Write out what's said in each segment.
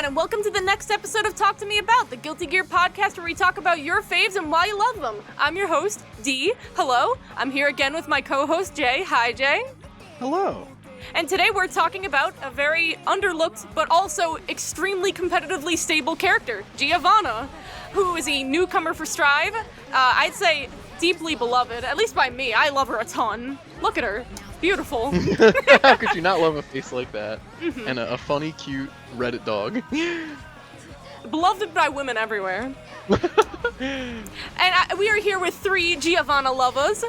everyone, and welcome to the next episode of Talk to Me About, the Guilty Gear podcast where we talk about your faves and why you love them. I'm your host, Dee. Hello. I'm here again with my co-host, Jay. Hi, Jay. Hello. And today we're talking about a very underlooked, but also extremely competitively stable character, Giovanna, who is a newcomer for Strive. I'd say deeply beloved, at least by me. I love her a ton. Look at her. Beautiful. How could you not love a face like that? Mm-hmm. And a funny, cute Reddit dog. Beloved by women everywhere. And we are here with 3 Giovanna lovers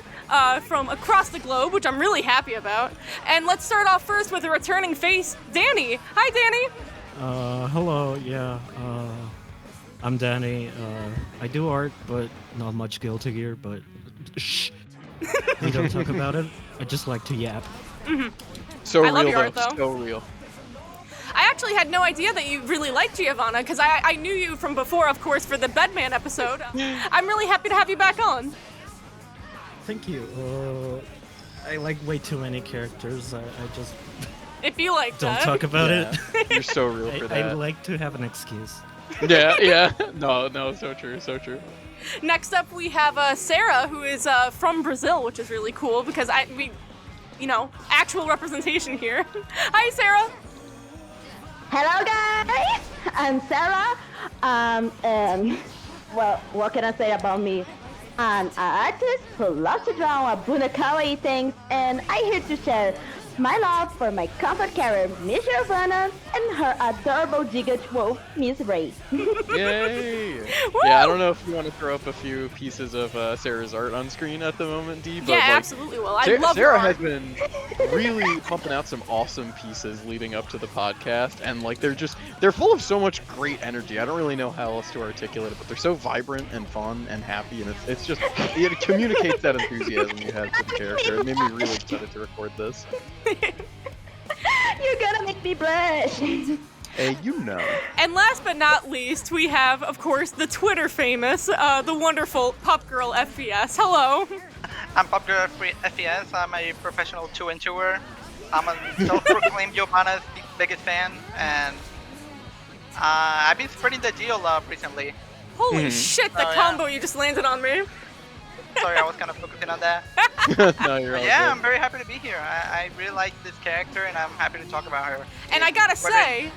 from across the globe, which I'm really happy about. And let's start off first with a returning face, Dani. Hi, Dani. Hello, yeah. I'm Dani. I do art, but not much Guilty Gear, but shh. We don't talk about it. I just like to yap. Mm-hmm. So I real, love your art, though. So real. I actually had no idea that you really liked Giovanna, because I knew you from before, of course, for the Bedman episode. I'm really happy to have you back on. Thank you. I like way too many characters. I just if you like don't that. talk about it. You're so real for that. I like to have an excuse. Yeah. No, so true. Next up, we have Sarah, who is from Brazil, which is really cool because actual representation here. Hi, Sarah. Hello, guys. I'm Sarah. Well, what can I say about me? I'm an artist who loves to draw kawaii things, and I'm here to share my love for my comfort character, Miss Giovanna, and her adorable gigant wolf, Miss Ray. Yay! Yeah, I don't know if you want to throw up a few pieces of Sarah's art on screen at the moment, Dee, but Absolutely will. I love Sarah her art. has been really pumping out some awesome pieces leading up to the podcast, and they're full of so much great energy. I don't really know how else to articulate it, but they're so vibrant and fun and happy, and it communicates that enthusiasm you have for the character. It made me really excited to record this. You're gonna make me blush. Hey, you know. And last but not least, we have, of course, the Twitter famous, the wonderful Pupgirl FPS. Hello. I'm Pupgirl FPS. I'm a professional 2-2er. I'm a self-proclaimed Giovanna's biggest fan, and I've been spreading the Geo love recently. Holy shit, the combo you just landed on me. Sorry, I was kind of focusing on that. No, you're all good. I'm very happy to be here. I really like this character, and I'm happy to talk about her. And I gotta say,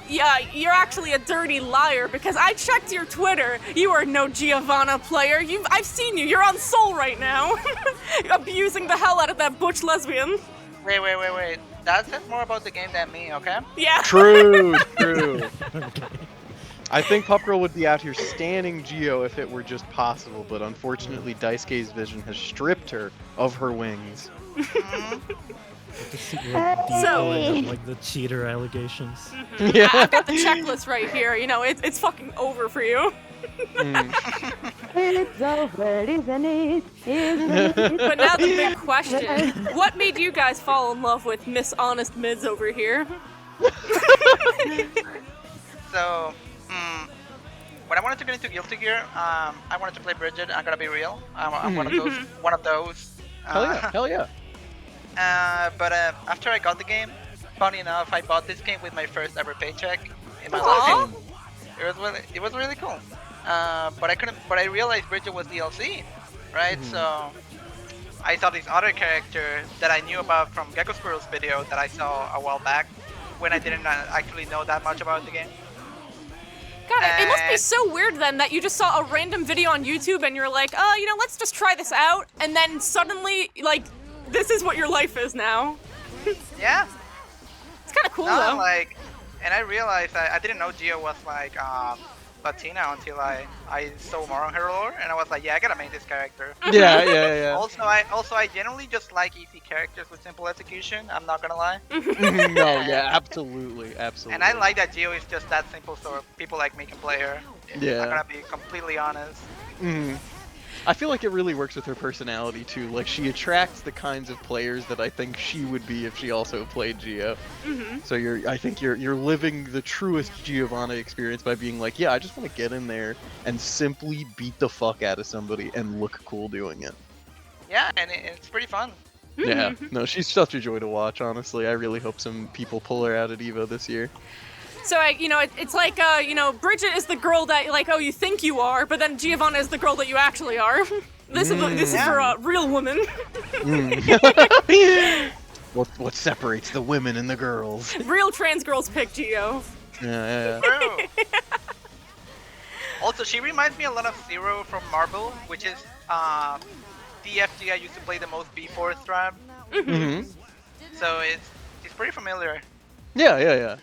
yeah, you're actually a dirty liar, because I checked your Twitter. You are no Giovanna player. I've seen you. You're on Soul right now. Abusing the hell out of that butch lesbian. Wait. That says more about the game than me, okay? Yeah. True. I think Pupgirl would be out here standing Geo if it were just possible, but unfortunately Daisuke's vision has stripped her of her wings. Like the cheater allegations. Yeah. I've got the checklist right here. You know, it's fucking over for you. It's over, isn't it? But now the big question. What made you guys fall in love with Miss Honest Mids over here? So, when I wanted to get into Guilty Gear, I wanted to play Bridget. I'm gonna be real. I'm one of those. Hell yeah. But after I got the game, funny enough, I bought this game with my first ever paycheck in my Aww. life. It was really cool. But I realized Bridget was DLC, right? So I saw this other character that I knew about from Gecko Squirrel's video that I saw a while back when I didn't actually know that much about the game. God, it must be so weird then that you just saw a random video on YouTube and you're like, let's just try this out, and then suddenly, like, this is what your life is now. Yeah. It's kind of cool though. And I realized I didn't know Gio was like Latina until I saw more on her lore, and I was like, yeah, I gotta make this character. Yeah. Also, I generally just like easy characters with simple execution. I'm not gonna lie. No, yeah, absolutely. And I like that Gio is just that simple, so people like me can play her. Yeah. I'm gonna be completely honest. I feel like it really works with her personality too. Like, she attracts the kinds of players that I think she would be if she also played Geo. So I think you're living the truest Giovanna experience by being like, yeah, I just want to get in there and simply beat the fuck out of somebody and look cool doing it. Yeah, and it's pretty fun. Yeah, no, she's such a joy to watch, honestly. I really hope some people pull her out at EVO this year. So it's like Bridget is the girl that like you think you are, but then Giovanna is the girl that you actually are. This is for real women. What separates the women and the girls? Real trans girls pick Gio. Yeah. True. Also, she reminds me a lot of Zero from Marvel, which is the FG I used to play the most before Strab. Mm-hmm. So it's pretty familiar. Yeah.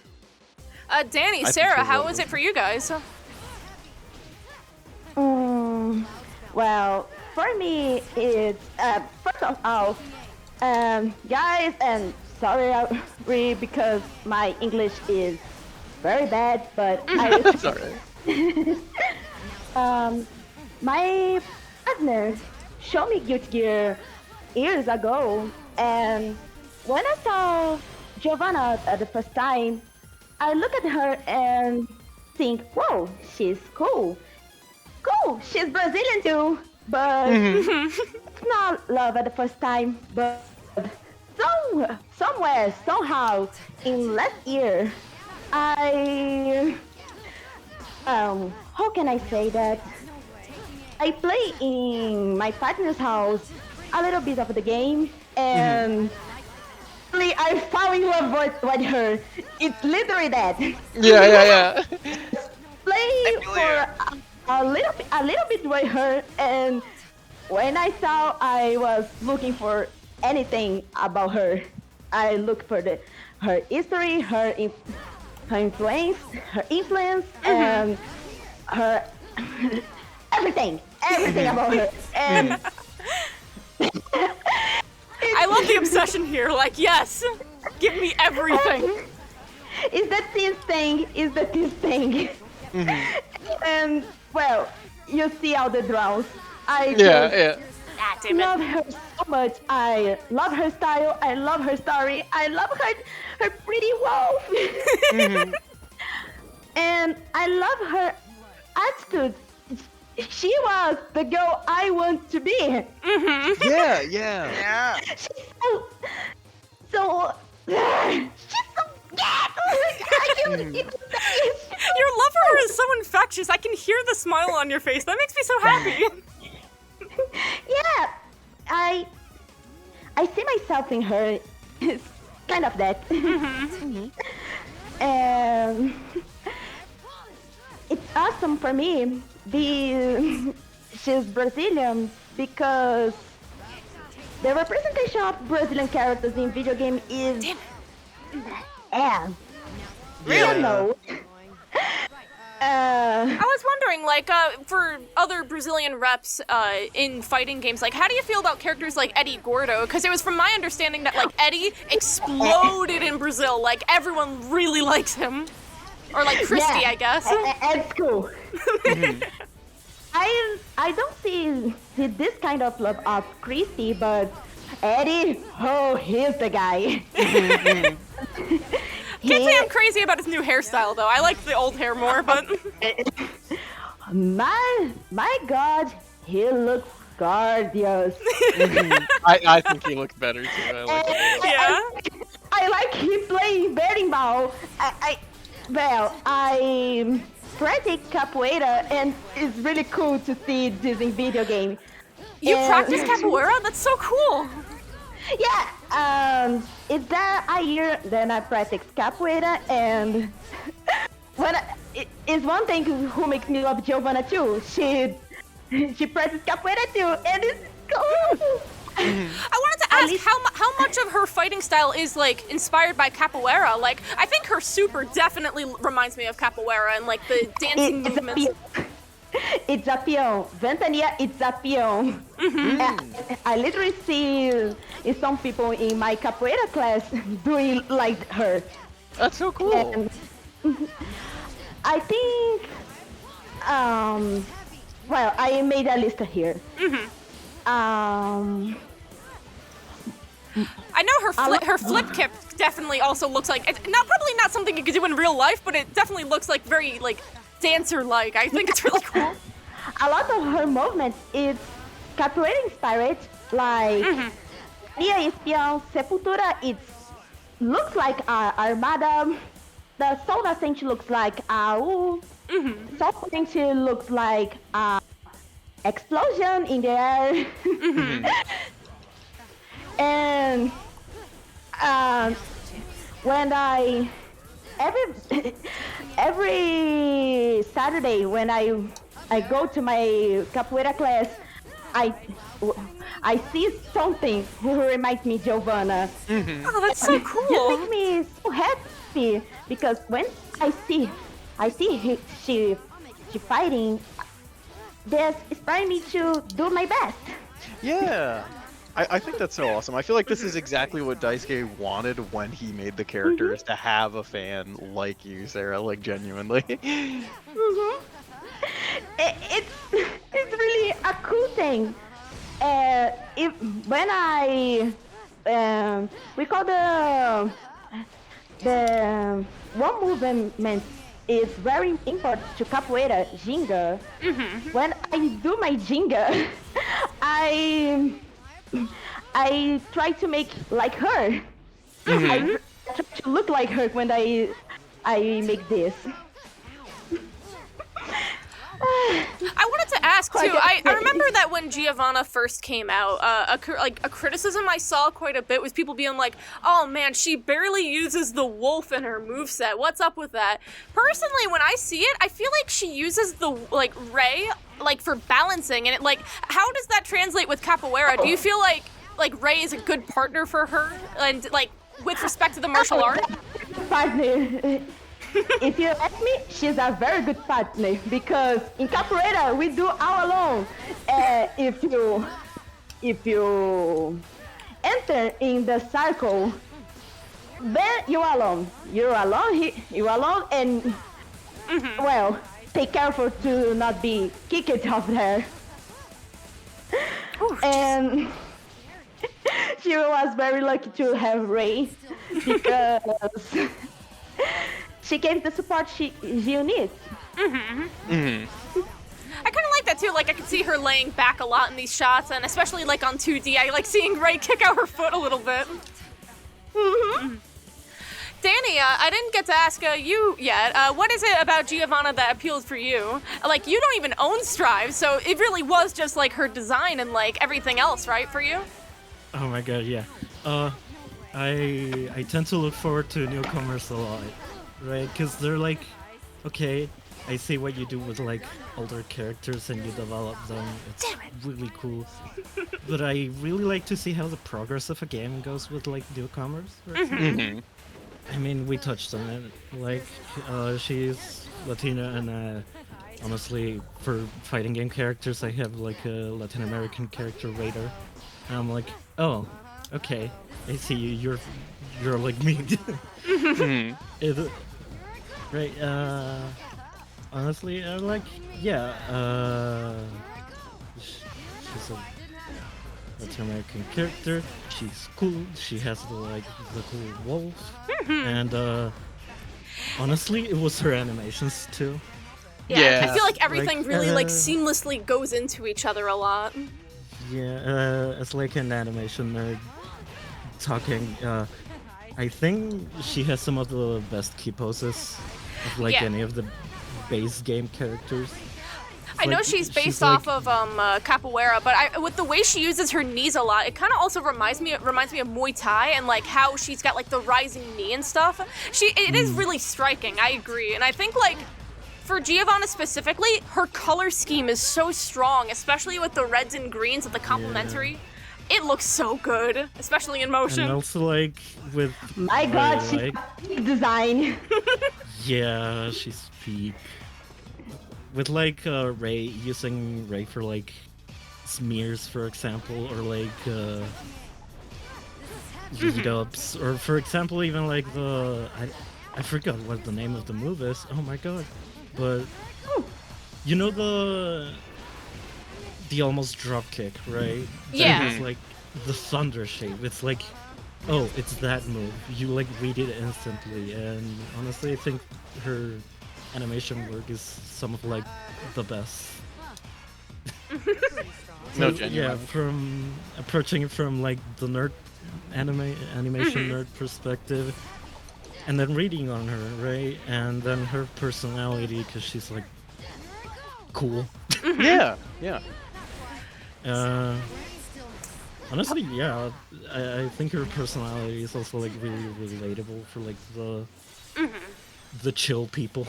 Dani, I Sarah, prefer how that was one. it for you guys? Well, for me, it's first of all, guys, and sorry because my English is very bad, but That's alright. my partner showed me Guilty Gear years ago, and when I saw Giovanna the first time, I look at her and think, whoa, she's cool. Cool, she's Brazilian too, but it's not love at the first time, but somewhere, somehow, in last year, how can I say that? I play in my partner's house a little bit of the game, and suddenly I fall in love with her. It's literally that. Yeah. Play feel for a little bit with her, and when I saw I was looking for anything about her, I looked for her history, her influence, and her everything about her. And I love the obsession here. Like, yes, give me everything. is the this thing. And well, you see all the draws. I just Ah, damn it. love her so much. I love her style. I love her story. I love her pretty wolf. And I love her attitude. She was the girl I want to be. Yeah. Yeah. She's so she's so I can't even say it. Your love for her is so infectious. I can hear the smile on your face. That makes me so happy. Yeah, I see myself in her. It's kind of that. And it's awesome for me. She's Brazilian because the representation of Brazilian characters in video game is I don't know. I was wondering, like, for other Brazilian reps in fighting games, like, how do you feel about characters like Eddie Gordo? Because it was from my understanding that, like, Eddie exploded in Brazil. Like, everyone really likes him. Or, like, Christy, I guess. It's cool. I don't see this kind of love of Christy, but Eddie, oh, he's the guy. Can't say I'm crazy about his new hairstyle, though. I like the old hair more, but... My God, he looks gorgeous. I think he looked better too. I like it. Yeah. I like him playing berimbau. I practice capoeira, and it's really cool to see this in video game. You And- practice capoeira? That's so cool. Yeah, it's that a year then I practice capoeira, and it's one thing who makes me love Giovanna too. She practices capoeira too, and it's cool. I wanted to ask how much of her fighting style is like inspired by capoeira. Like, I think her super definitely reminds me of capoeira and like the dancing It's a movements. It's a peão. Ventania, it's a peão. I literally see some people in my capoeira class doing like her. That's so cool. And I think, well, I made a list here. I know her flip kick definitely also looks like it's probably not something you could do in real life, but it definitely looks like very like dancer-like. I think it's really cool. A lot of her movements is capoeira inspired, like Maria Espião, Sepultura. It looks like Armada, the Soul Ascension looks like owl. Soul Ascension looks like explosion in the air. And when every Saturday when I go to my capoeira class, I see something who reminds me Giovanna. Oh, that's so cool. It makes me so happy because when I see she fighting, this inspires me to do my best. Yeah. I think that's so awesome. I feel like this is exactly what Daisuke wanted when he made the character, is to have a fan like you, Sarah, like genuinely. It's really a cool thing. We call the one movement is very important to capoeira, ginga. When I do my ginga, I try to make like her. I try to look like her when I make this. I wanted to ask too. I remember that when Giovanna first came out, a criticism I saw quite a bit was people being like, "Oh man, she barely uses the wolf in her moveset. What's up with that?" Personally, when I see it, I feel like she uses the ray for balancing, and it how does that translate with capoeira? Do you feel like Ray is a good partner for her, and with respect to the martial art? Partner. If you ask me, she's a very good partner because in capoeira we do all alone. If you enter in the circle, then you're alone. You're alone, and well, take careful to not be kicked off there. And she was very lucky to have Ray because she gave the support she needs. I kind of like that too. I could see her laying back a lot in these shots, and especially on 2D, I like seeing Ray kick out her foot a little bit. Dani, I didn't get to ask you yet. What is it about Giovanna that appealed for you? You don't even own Strive, so it really was just her design and everything else, right, for you? Oh my god, yeah. I tend to look forward to newcomers a lot, right? Because they're okay, I see what you do with older characters and you develop them. It's really cool. But I really like to see how the progress of a game goes with newcomers. I mean, we touched on it. She's Latina, and honestly, for fighting game characters, I have a Latin American character, Raider, and I'm oh, okay, I see you. You're like me. Right. Honestly, she's a Latin American character. She's cool. She has the cool wolves, and honestly, it was her animations too. Yeah, I feel like everything really seamlessly goes into each other a lot. Yeah, as an animation nerd talking, I think she has some of the best key poses of any of the base game characters. I know she's based off of capoeira, but with the way she uses her knees a lot, it kind of also reminds me of Muay Thai and how she's got the rising knee and stuff. It is really striking. I agree, and I think for Giovanna specifically, her color scheme is so strong, especially with the reds and greens of the complementary. Yeah. It looks so good, especially in motion. And also with my god, she's peak design. Yeah, she's peak. With Ray, using Ray for smears, for example, or beat-ups, or for example even I forgot what the name of the move is. Oh my god. But you know the almost drop kick, right? Yeah. It's the thunder shape. It's oh, it's that move. You read it instantly, and honestly I think her animation work is some of the best. No, genuine. Yeah, from approaching it from the nerd animation nerd perspective, and then reading on her, right? And then her personality, because she's like cool. Yeah, yeah. Uh, honestly, yeah, I think her personality is also like really relatable for like the chill people.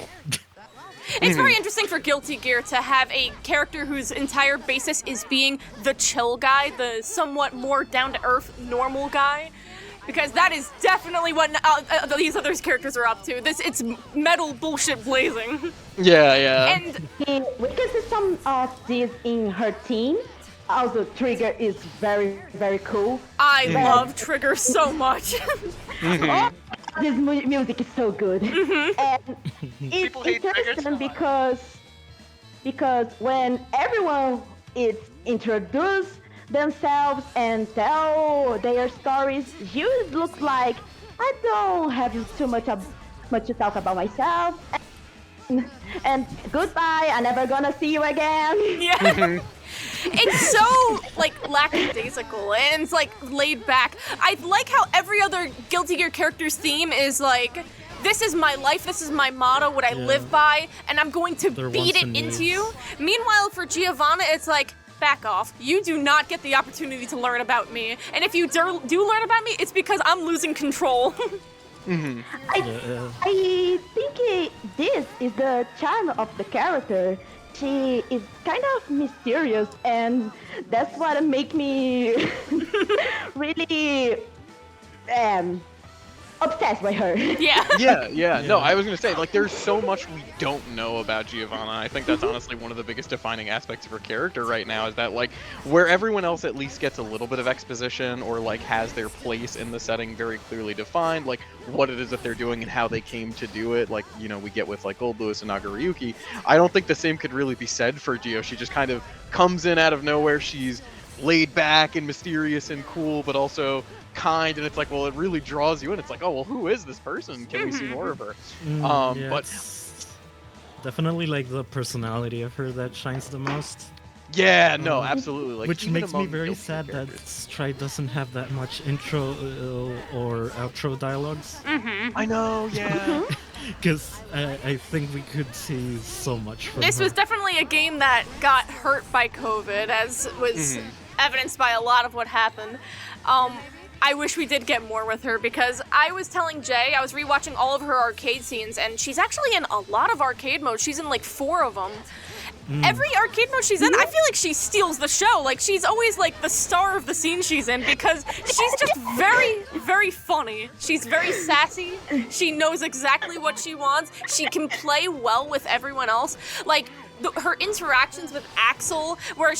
It's very interesting for Guilty Gear to have a character whose entire basis is being the chill guy, the somewhat more down-to-earth, normal guy. Because that is definitely what these other characters are up to. It's metal bullshit blazing. Yeah, yeah. And We can see some of this in her team. Also, Trigger is very, very cool. I love Trigger so much. Oh, this music is so good. And it's People hate Trigger so interesting much. because when everyone is introduced themselves and tell their stories, you look like I don't have too much to talk about myself. And goodbye, I'm never gonna see you again. Yeah. It's so, like, lackadaisical, and it's, like, laid back. I like how every other Guilty Gear character's theme is, like, this is my life, this is my motto, what I live by, and I'm going to Their beat wants it and into needs. you. Meanwhile, for Giovanna, it's like, back off. You do not get the opportunity to learn about me. And if you do learn about me, it's because I'm losing control. I think this is the charm of the character. She is kind of mysterious, and that's what make me really obsessed with her. Yeah. Yeah. No, I was gonna say, like, there's so much we don't know about Giovanna. I think that's honestly one of the biggest defining aspects of her character right now, is that, like, where everyone else at least gets a little bit of exposition or, like, has their place in the setting very clearly defined, like, what it is that they're doing and how they came to do it, like, you know, we get with, like, Gold Lewis and Nagoriyuki. I don't think the same could really be said for Gio. She just kind of comes in out of nowhere. She's laid back and mysterious and cool, but also kind, and it's like, well, it really draws you in. It's like, oh, well, who is this person? Can we see more of her? Yeah, But it's definitely like the personality of her that shines the most. yeah, no, absolutely. Like, Which even makes me among very Guilty sad that characters. Stride doesn't have that much intro or outro dialogues. I know, yeah. Because I think we could see so much from This her. was definitely a game that got hurt by COVID, as was evidenced by a lot of what happened. I wish we did get more with her, because I was telling Jay, I was rewatching all of her arcade scenes, and she's actually in a lot of arcade modes. She's in like 4 of them. Every arcade mode she's in, I feel like she steals the show. Like, she's always like the star of the scene she's in, because she's just very, very funny. She's very sassy. She knows exactly what she wants. She can play well with everyone else. Like, her interactions with Axel, where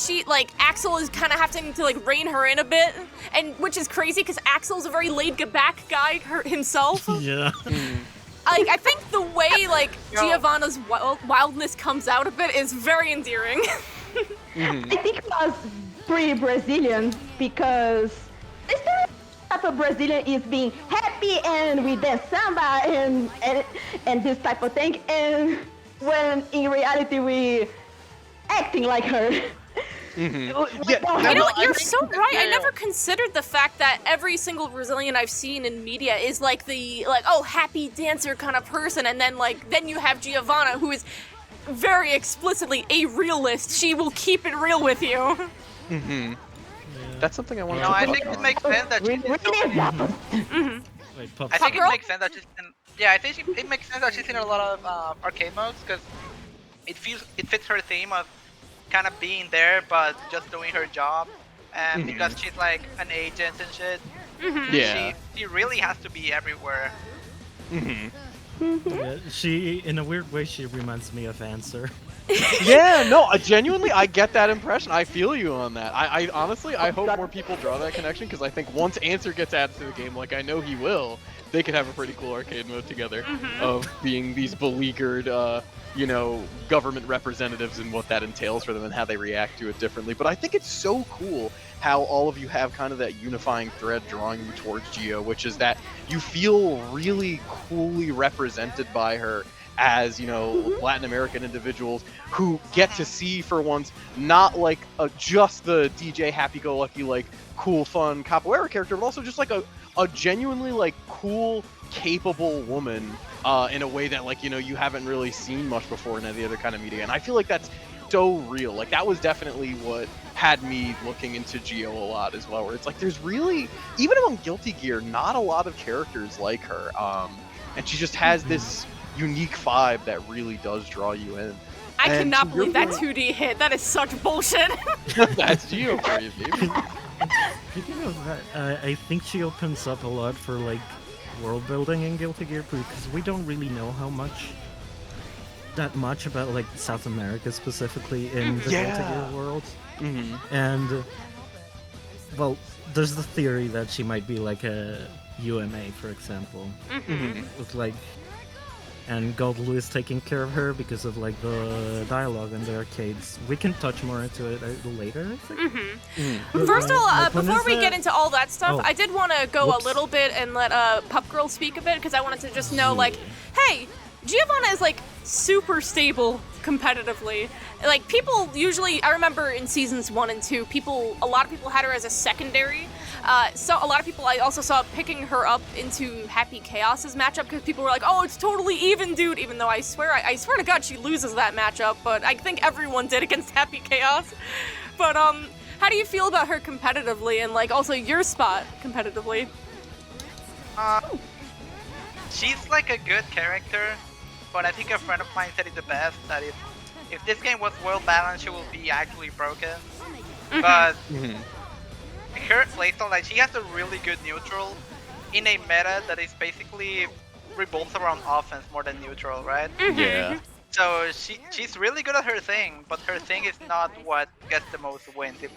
Axel is kind of having to, like, rein her in a bit, and which is crazy, because Axel's a very laid-back guy himself. Yeah. I think the way, like, Giovanna's wildness comes out a bit is very endearing. I think it was pretty Brazilian, because this type of Brazilian is being happy and we dance samba and this type of thing, and when in reality we acting like her. Yeah, You know, I you're think- so right. I yeah. never considered the fact that every single Brazilian I've seen in media is like happy dancer kind of person, and then you have Giovanna, who is very explicitly a realist. She will keep it real with you. That's something I want No, to I talk think it about. makes sense that she's in so Really many. Wait, Pup. I think it Pupgirl? makes sense that she's in. Yeah, I think it makes sense that she's in a lot of arcade modes, because it fits her theme of kind of being there but just doing her job, and because she's like an agent and shit, Yeah. she really has to be everywhere. Yeah, she, in a weird way, she reminds me of Answer. Yeah, no, genuinely, I get that impression. I feel you on that. I honestly, I hope more people draw that connection, because I think once Answer gets added to the game, like I know he will, they could have a pretty cool arcade mode together of being these beleaguered, government representatives and what that entails for them and how they react to it differently. But I think it's so cool how all of you have kind of that unifying thread drawing you towards Gio, which is that you feel really coolly represented by her as, Latin American individuals who get to see for once not like just the DJ happy-go-lucky, like cool, fun capoeira character, but also just like a genuinely like cool, capable woman in a way that, like, you know, you haven't really seen much before in any other kind of media. And I feel like that's so real. Like, that was definitely what had me looking into Geo a lot as well, where it's like there's really, even among Guilty Gear, not a lot of characters like her. And she just has this unique vibe that really does draw you in. I And cannot to your believe that point- 2D hit. That is such bullshit. That's Geo for you, baby. Speaking of that, I think she opens up a lot for like world building in Guilty Gear because we don't really know that much about like South America specifically in the Yeah. Guilty Gear world. Hmm. And well, there's the theory that she might be like a UMA, for example, with like, and Godlu is taking care of her because of like the dialogue in the arcades. We can touch more into it later, I think. But, First of all, like, when before is we the- get into all that stuff, Oh. I did want to go Whoops. a little bit and let Pupgirl speak a bit, because I wanted to just know, like, hey, Giovanna is, like, super stable competitively. Like, people usually, I remember in seasons 1 and 2, a lot of people had her as a secondary. So a lot of people I also saw picking her up into Happy Chaos's matchup, because people were like, oh, it's totally even, dude, even though I swear to God she loses that matchup, but I think everyone did against Happy Chaos. But, how do you feel about her competitively, and, like, also your spot competitively? She's like a good character, but I think a friend of mine said it the best, that if this game was well balanced, she will be actually broken. But her playstyle, like, she has a really good neutral in a meta that is basically revolves around offense more than neutral, right? Yeah. So she's really good at her thing, but her thing is not what gets the most wins, if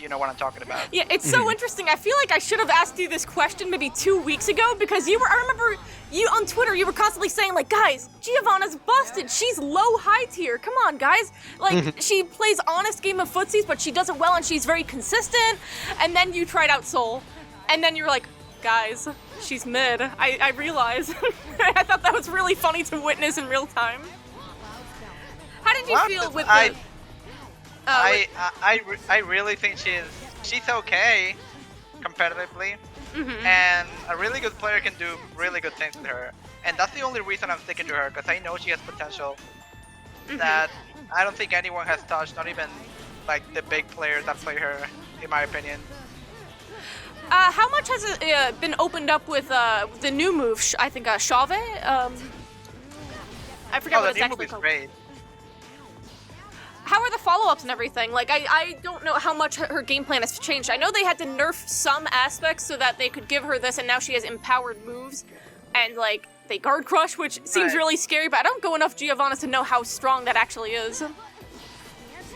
you know what I'm talking about. Yeah, it's so interesting. I feel like I should have asked you this question maybe 2 weeks ago, because I remember you on Twitter, you were constantly saying, like, guys, Giovanna's busted. She's low high tier. Come on, guys. Like, she plays honest game of footsies, but she does it well and she's very consistent. And then you tried out Soul, and then you're like, guys, she's mid. I realize. I thought that was really funny to witness in real time. How did you Well, feel with I- the... I really think she's okay competitively, and a really good player can do really good things with her, and that's the only reason I'm sticking to her, because I know she has potential that I don't think anyone has touched, not even like the big players that play her, in my opinion. How much has it been opened up with the new move? I think Chave. I forget Oh, what the it's new move actually is called. great. How are the follow-ups and everything? Like, I don't know how much her game plan has changed. I know they had to nerf some aspects so that they could give her this, and now she has empowered moves, and like they guard crush, which seems Right. really scary. But I don't go enough Giovanna to know how strong that actually is.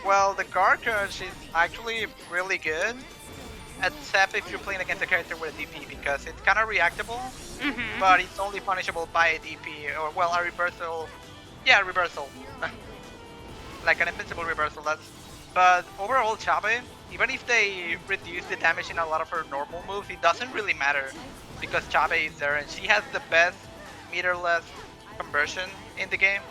Well, the guard crush is actually really good, except if you're playing against a character with a DP, because it's kind of reactable, but it's only punishable by a DP, or, well, a reversal. Yeah, reversal. Like an invincible reversal, but overall Chabe, even if they reduce the damage in a lot of her normal moves, it doesn't really matter, because Chabe is there and she has the best meterless conversion in the game.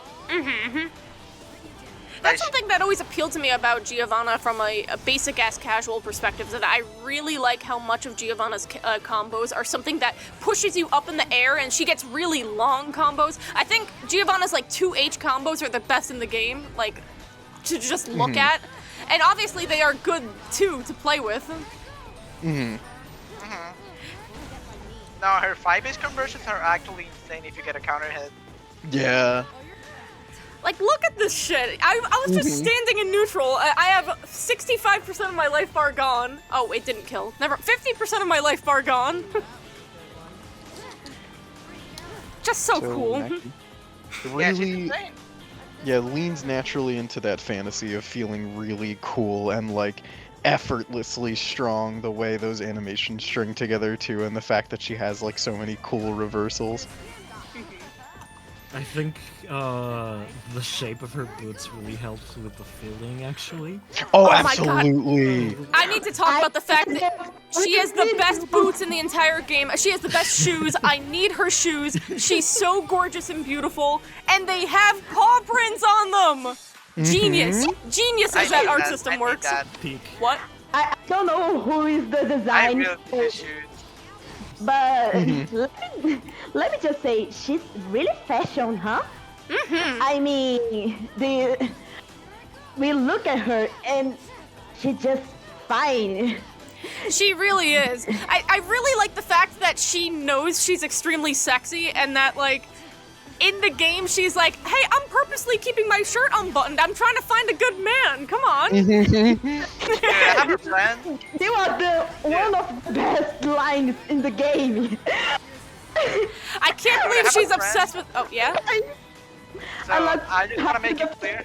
That's something that always appealed to me about Giovanna from a basic-ass casual perspective, is that I really like how much of Giovanna's combos are something that pushes you up in the air, and she gets really long combos. I think Giovanna's, like, 2H combos are the best in the game, like, to just look at. And obviously they are good, too, to play with. No, her 5-ish conversions are actually insane if you get a counter hit. Yeah. Like, look at this shit. I was just standing in neutral. I have 65% of my life bar gone. Oh, it didn't kill. Never. 50% of my life bar gone. Just so cool. wacky. It Yeah, she's really, insane. yeah, leans naturally into that fantasy of feeling really cool and like effortlessly strong, the way those animations string together too, and the fact that she has like so many cool reversals. I think the shape of her boots really helps with the feeling, actually. Oh, my God. absolutely. I need to talk about the fact that she has the best boots in the entire game. She has the best shoes. I need her shoes. She's so gorgeous and beautiful, and they have paw prints on them. Genius. Genius I as that need art that, system I need works. that. Peak. What? I don't know who is the I design. really need the shoes. But let me just say, she's really fashion, huh? I mean, we look at her and she's just fine. She really is. I really like the fact that she knows she's extremely sexy and that, like, in the game she's like, hey, I'm purposely keeping my shirt unbuttoned. I'm trying to find a good man. Come on. Yeah, I have a plan. You are one of the best lines in the game. I can't believe have a she's friend. obsessed with. Oh, yeah? So love I just want to make the it clear.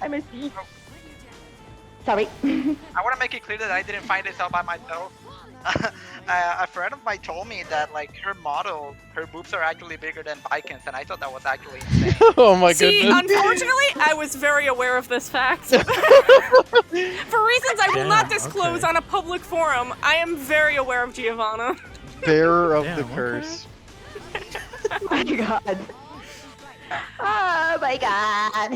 Sorry. I want to make it clear that I didn't find this out by myself. A friend of mine told me that like her model, her boobs are actually bigger than Vikings, and I thought that was actually insane. Oh my See, goodness. unfortunately, I was very aware of this fact. For reasons I will not Damn, disclose okay. on a public forum, I am very aware of Giovanna. Bearer of Damn, the okay. curse. Oh my god. Oh my god.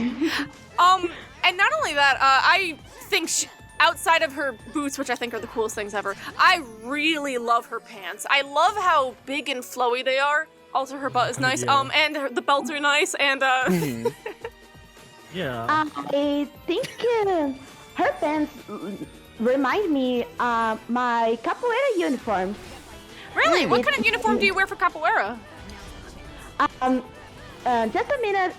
And not only that, I think outside of her boots, which I think are the coolest things ever, I really love her pants. I love how big and flowy they are. Also, her butt is nice. Yeah. And the belts are nice. And Yeah. I think her pants remind me my capoeira uniform. really, what kind of uniform do you wear for capoeira? Just a minute.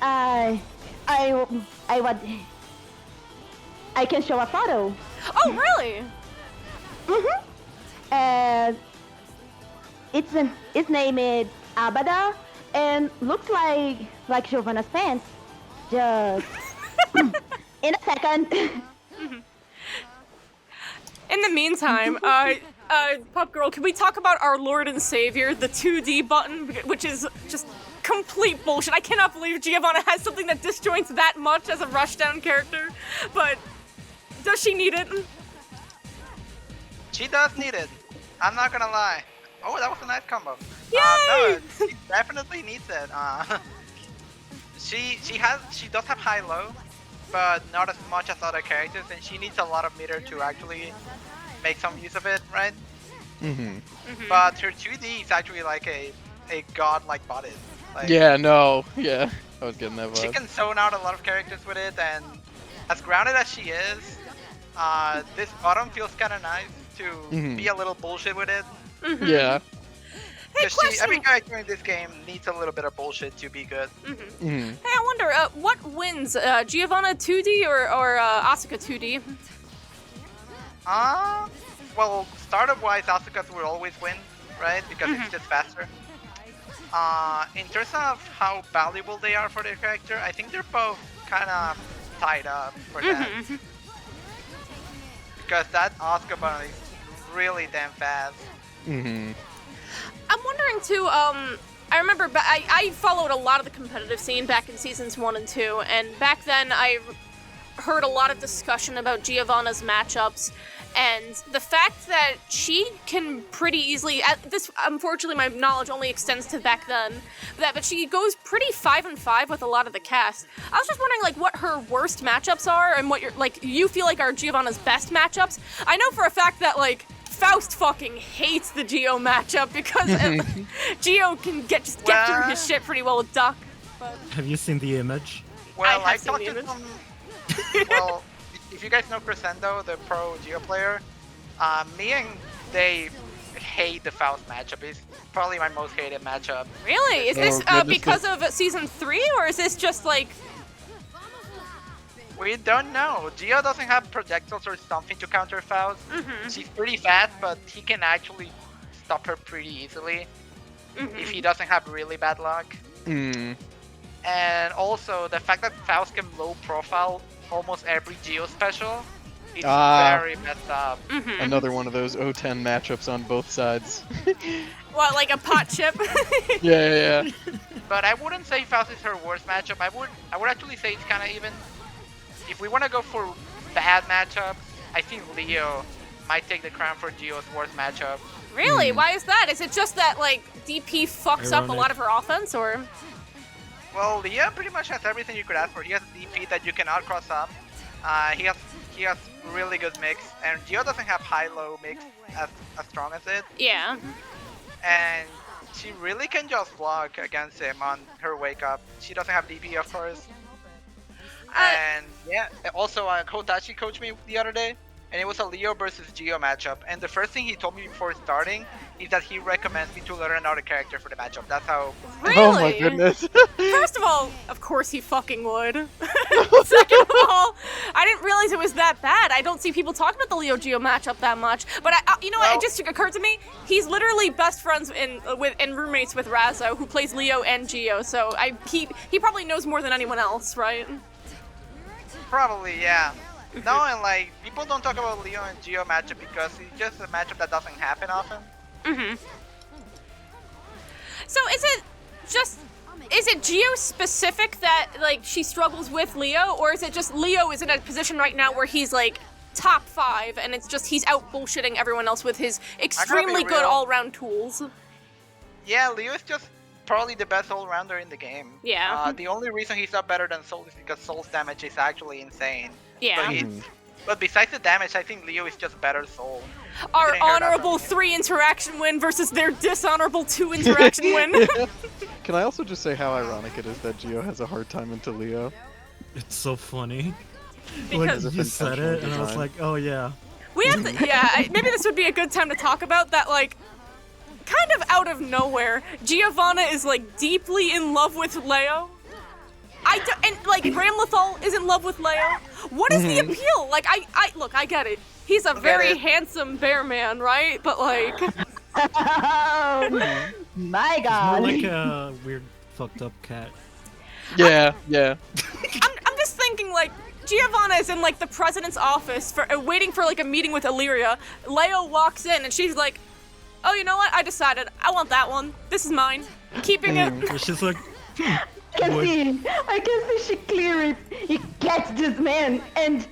I can show a photo. Oh, really? And its name is Abada, and looks like Giovanna's pants. Just in a second. In the meantime, Pupgirl, can we talk about our Lord and Savior, the 2D button, which is just complete bullshit. I cannot believe Giovanna has something that disjoints that much as a rushdown character, but does she need it? She does need it. I'm not gonna lie. Oh, that was a nice combo. Yay! No, she definitely needs it. She does have high-low, but not as much as other characters, and she needs a lot of meter to actually make some use of it, right? But her 2D is actually like a god-like body. Like, Yeah, no. Yeah. I was getting that she vibe. can zone out a lot of characters with it, and as grounded as she is, this bottom feels kind of nice to be a little bullshit with it. Yeah. Hey, Because every question. character in this game needs a little bit of bullshit to be good. Mhm. Hey, I wonder, what wins, Giovanna 2D or Asuka 2D? Well, startup-wise, Asuka's will always win, right? Because it's just faster. In terms of how valuable they are for their character, I think they're both kind of tied up for that. Because that Asuka button is really damn fast. I'm wondering too, I remember I followed a lot of the competitive scene back in seasons 1 and 2, and back then I heard a lot of discussion about Giovanna's matchups, and the fact that she can pretty easily, this unfortunately my knowledge only extends to back then, but she goes pretty 5-5 with a lot of the cast. I was just wondering like what her worst matchups are and what you feel like are Giovanna's best matchups. I know for a fact that like Faust fucking hates the Geo matchup because Geo can get through his shit pretty well with Duck. But Have you seen the image? Well, have I've seen talked the to image. some. Well, if you guys know Crescendo, the pro Geo player, me and they hate the Faust matchup. It's probably my most hated matchup. really, is Oh, this goodness, because of season 3 or is this just like? We don't know. Geo doesn't have projectiles or something to counter Faust. She's pretty fast, but he can actually stop her pretty easily if he doesn't have really bad luck. And also, the fact that Faust can low profile almost every Geo special is very messed up. Another one of those O10 matchups on both sides. What, like a pot chip? Yeah. But I wouldn't say Faust is her worst matchup. I would actually say it's kind of even. If we want to go for bad matchups, I think Leo might take the crown for Geo's worst matchup. Really? Why is that? Is it just that like DP fucks up a Ironic. lot of her offense, or? Well, Leo pretty much has everything you could ask for. He has DP that you cannot cross up. He has really good mix, and Geo doesn't have high-low mix as strong as it. Yeah. And she really can just block against him on her wake up. She doesn't have DP, of course. And yeah, also Kotachi coached me the other day, and it was a Leo versus Geo matchup. And the first thing he told me before starting is that he recommends me to learn another character for the matchup. That's how. Really? Oh my goodness. First of all, of course he fucking would. Second of all, I didn't realize it was that bad. I don't see people talking about the Leo Geo matchup that much. But you know what? It just occurred to me. He's literally best friends and roommates with Razzo, who plays Leo and Geo. So he probably knows more than anyone else, right? Probably, yeah. No, and like people don't talk about Leo and Geo matchup because it's just a matchup that doesn't happen often. So is it Geo specific that like she struggles with Leo, or is it just Leo is in a position right now where he's like top 5 and it's just he's out bullshitting everyone else with his extremely good all-round tools? Yeah, Leo is just probably the best all-rounder in the game. Yeah. The only reason he's not better than Soul is because Soul's damage is actually insane. Yeah. But besides the damage, I think Leo is just better Soul. Our honorable 3 interaction win versus their dishonorable 2 interaction win. Can I also just say how ironic it is that Geo has a hard time into Leo? It's so funny. Because Like, you said it, and I was like, oh yeah. we have to, maybe this would be a good time to talk about that, like, kind of out of nowhere, Giovanna is, like, deeply in love with Leo. And, like, Ramlethal is in love with Leo. What is the appeal? Like, look, I get it. He's a very handsome bear man, right? But, like... Oh, my God. More like a weird, fucked up cat. Yeah. I'm just thinking, like, Giovanna is in, like, the president's office for waiting for, like, a meeting with Illyria. Leo walks in, and she's like, oh, you know what? I decided. I want that one. This is mine. Keeping it. It's just like, I can see she clearly gets this man and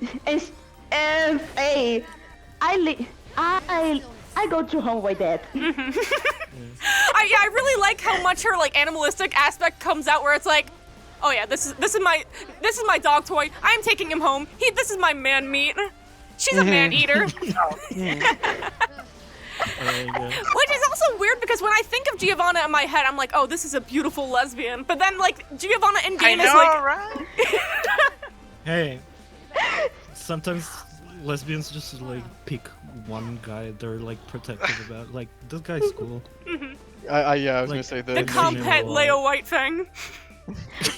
say, I go to home with that. I really like how much her like animalistic aspect comes out, where it's like, oh yeah, this is my dog toy. I'm taking him home. This is my man meat. She's a man eater. Which is also weird because when I think of Giovanna in my head, I'm like, oh, this is a beautiful lesbian. But then like Giovanna in game is like, right? hey, sometimes lesbians just like pick one guy they're like protective about. Like, this guy's cool. I was Like, gonna say the compact Leo Whitefang.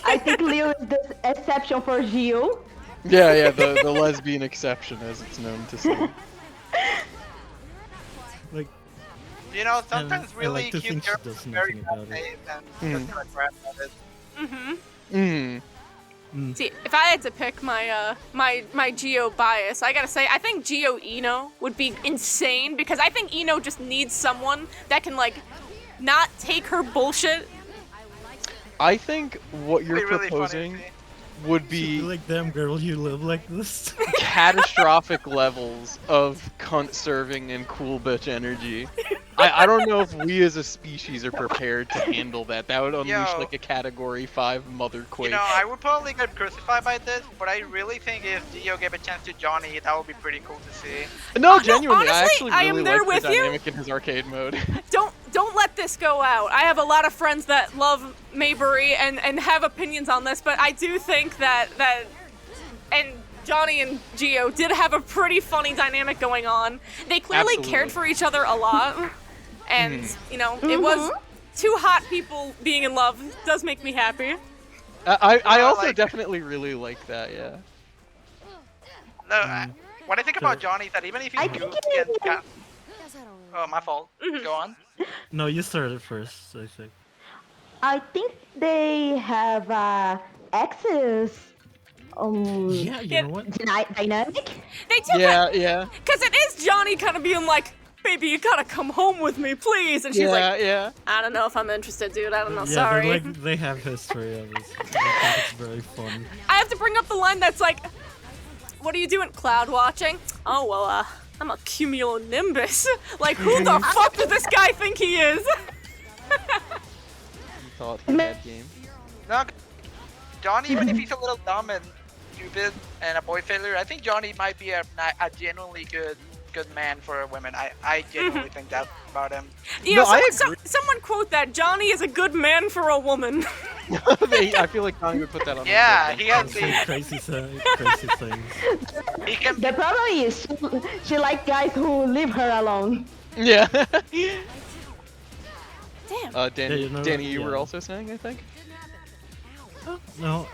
I think Leo is the exception for Gio. Yeah, the lesbian exception, as it's known to say. Like, You know, sometimes I really like to cute think she girls does are very nothing about it. well-made and just gonna grab at it. See, if I had to pick my Geo bias, I gotta say, I think Geo Eno would be insane, because I think Eno just needs someone that can like not take her bullshit. I think what you're It'd be really funny to proposing see. would be like, damn girl, you live like this. catastrophic levels of cunt serving and cool bitch energy. I don't know if we as a species are prepared to handle that. That would unleash Yo. like a category 5 mother quake. You know, I would probably get crucified by this, but I really think if Gio gave a chance to Johnny, that would be pretty cool to see. No, genuinely, I honestly, actually I really am there like the with you. dynamic in his arcade mode. Don't let this go out. I have a lot of friends that love Maybury and have opinions on this, but I do think that and Johnny and Gio did have a pretty funny dynamic going on. They clearly Absolutely. cared for each other a lot, and you know, it was two hot people being in love does make me happy. I also like- definitely really like that, yeah. No, what I think about Johnny is that even if I he's think goofy it and is- oh, my fault. Go on. No, you started first, I think. I think they have access. Yeah, you Yeah. know what? Dynamic. They do, Yeah. because it is Johnny kind of being like, "Baby, you gotta come home with me, please," and she's like, Yeah. "I don't know if I'm interested, dude. I don't know. Yeah, Sorry." they're like, they have history of this. I think it's very fun. I have to bring up the line that's like, "What are you doing? Cloud watching?" "Oh well, I'm a cumulonimbus." Like, who the fuck does this guy think he is? You thought he had game. No, Johnny, even if he's a little dumb and stupid and a boy failure, I think Johnny might be a genuinely good good man for women. I genuinely think that about him. You know, No, I someone quote that. Johnny is a good man for a woman. I feel like Dani would put that on. Yeah, the he has Some the. crazy things. He can. The problem is she likes guys who leave her alone. Yeah. Damn. Dani, you know, Dani, you yeah. were also saying, I think. No,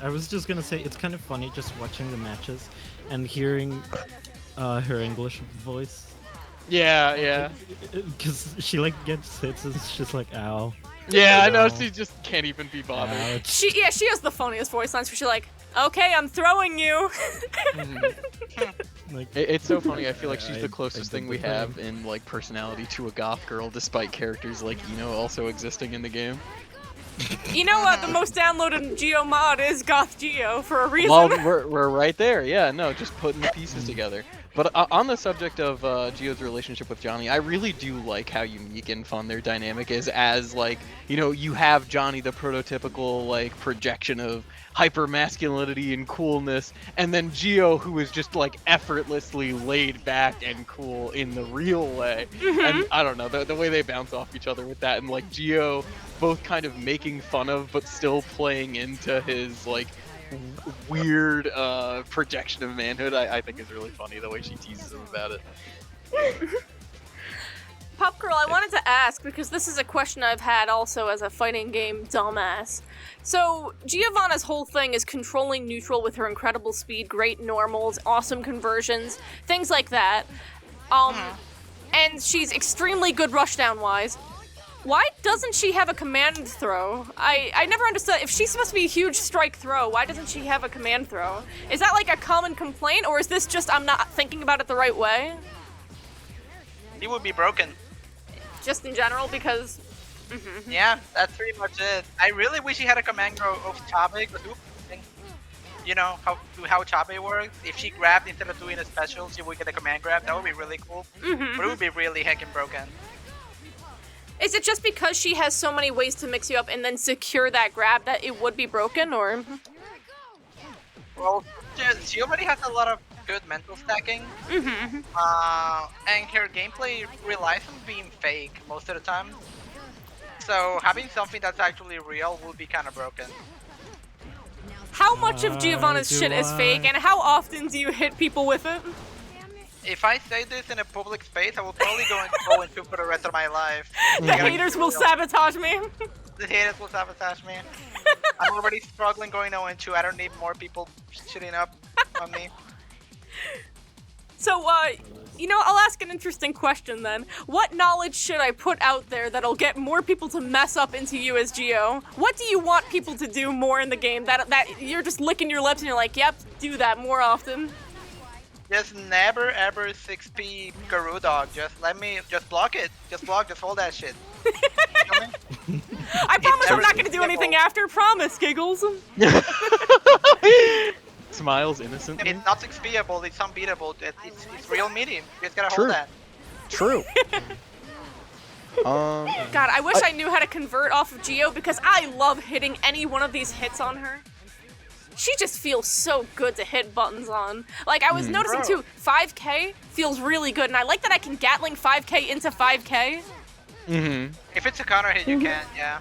I was just gonna say it's kind of funny just watching the matches and hearing her English voice. Yeah. Because she like gets hits and she's like, ow. Yeah, I know. Ow. She just can't even be bothered. Ouch. She has the funniest voice lines where she's like, "Okay, I'm throwing you." Like, It's so funny. I feel like she's I- the I closest did thing we the thing. have in like personality to a goth girl, despite characters like Ino also existing in the game. You know what? The most downloaded Geo mod is Goth Geo for a reason. Well, we're right there. Yeah, no, just putting the pieces together. But on the subject of Gio's relationship with Johnny, I really do like how unique and fun their dynamic is. As like, you know, you have Johnny, the prototypical like projection of hyper masculinity and coolness, and then Gio, who is just like effortlessly laid back and cool in the real way. And I don't know, the way they bounce off each other with that, and like Gio both kind of making fun of but still playing into his like weird projection of manhood, I think is really funny, the way she teases him about it. Pupgirl, I wanted to ask, because this is a question I've had also as a fighting game dumbass. So, Giovanna's whole thing is controlling neutral with her incredible speed, great normals, awesome conversions, things like that. And she's extremely good rushdown-wise. Why doesn't she have a command throw? I never understood. If she's supposed to be a huge strike throw, why doesn't she have a command throw? Is that like a common complaint, or is this just I'm not thinking about it the right way? He would be broken. Just in general, because... Yeah, that's pretty much it. I really wish he had a command throw of Chabe, because you know how Chabe works. If she grabbed instead of doing a special, she would get a command grab. That would be really cool. But it would be really heckin' broken. Is it just because she has so many ways to mix you up and then secure that grab that it would be broken, or...? Well, she already has a lot of good mental stacking. And her gameplay relies on being fake most of the time. So having something that's actually real would be kind of broken. How much of Giovanna's shit is fake, and how often do you hit people with it? If I say this in a public space, I will probably go into for the rest of my life. The haters will sabotage me. The haters will sabotage me. I'm already struggling going 0-2. I don't need more people shitting up on me. So, you know, I'll ask an interesting question then. What knowledge should I put out there that'll get more people to mess up into you as Gio? What do you want people to do more in the game that you're just licking your lips and you're like, yep, do that more often? Just never ever 6p Guru Dog. Just block it. Just hold that shit. I promise I'm not gonna do anything after. Promise, Giggles. Smiles innocently. It's not 6pable, it's unbeatable. It's real medium. You just gotta True. hold that. True. God, I wish I knew how to convert off of Gio because I love hitting any one of these hits on her. She just feels so good to hit buttons on. Like, I was noticing too, 5k feels really good, and I like that I can Gatling 5k into 5k. If it's a counter hit, you can, yeah.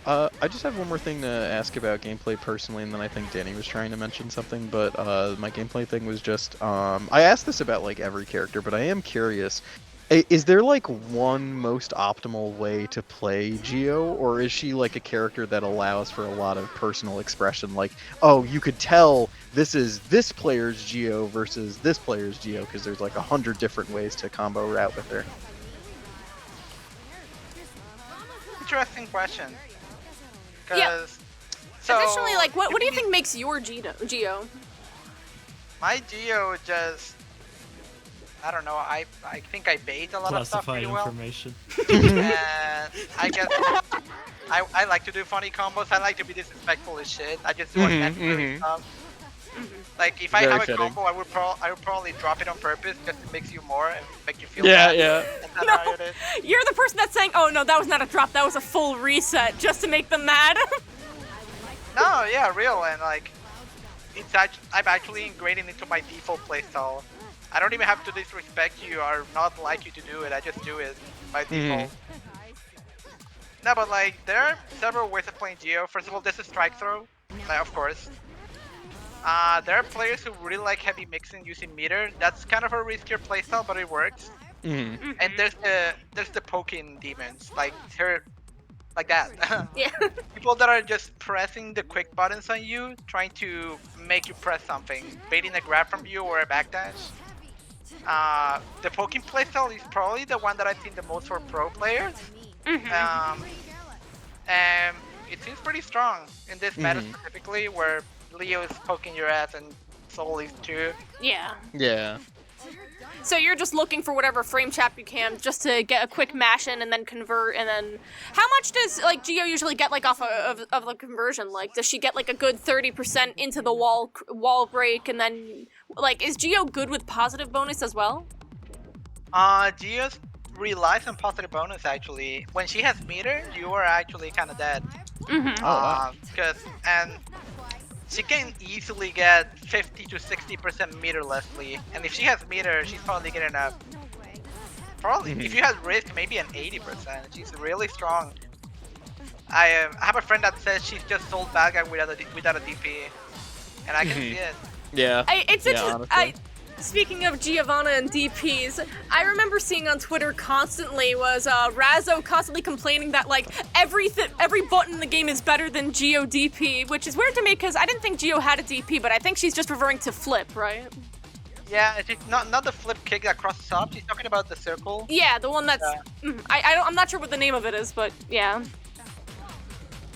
I just have one more thing to ask about gameplay personally, and then I think Dani was trying to mention something, but my gameplay thing was just, I asked this about like every character, but I am curious. Is there like one most optimal way to play Gio, or is she like a character that allows for a lot of personal expression? Like, oh, you could tell this is this player's Gio versus this player's Gio because there's like 100 different ways to combo route with her. Interesting question. Yeah. So, Additionally, like, what do you think makes your Gio? My Gio just... I don't know, I think I bait a lot of stuff Classified pretty well. information. And I guess I like to do funny combos. I like to be disrespectful as shit. I just do unnecessary stuff. Like if I Very have a fitting. combo, I would probably drop it on purpose just to mix you more and make you feel Yeah, bad. yeah. That's how it is. You're the person that's saying, oh no, that was not a drop, that was a full reset, just to make them mad. No, yeah, real, and like I'm actually ingrained into my default playstyle. I don't even have to disrespect you or not like you to do it. I just do it by default. No, but like there are several ways of playing Geo. First of all, there's a strike throw, of course. There are players who really like heavy mixing using meter. That's kind of a riskier playstyle, but it works. And there's the poking demons, like her, like that. Yeah. People that are just pressing the quick buttons on you, trying to make you press something, baiting a grab from you or a backdash. The poking playstyle is probably the one that I've seen the most for pro players. And it seems pretty strong in this meta specifically, where Leo is poking your ass and Soul is too. Yeah. Yeah. So you're just looking for whatever frame trap you can just to get a quick mash in and then convert, and then how much does like Geo usually get like off of the conversion? Like does she get like a good 30% into the wall break, and then like is Geo good with positive bonus as well? Geo relies on positive bonus actually. When she has meter, you are actually kind of dead. And she can easily get 50 to 60% meter Leslie, and if she has meter, she's probably getting a if you have risk, maybe an 80%. She's really strong. I have a friend that says she's just sold bad guy without a DP, and I can see it. Yeah. It's interesting. Speaking of Giovanna and DPs, I remember seeing on Twitter constantly was Razzo constantly complaining that like every button in the game is better than Geo DP, which is weird to me because I didn't think Geo had a DP, but I think she's just referring to flip, right? Yeah, it's not the flip kick that crosses up. She's talking about the circle. Yeah, the one that's I'm not sure what the name of it is, but yeah.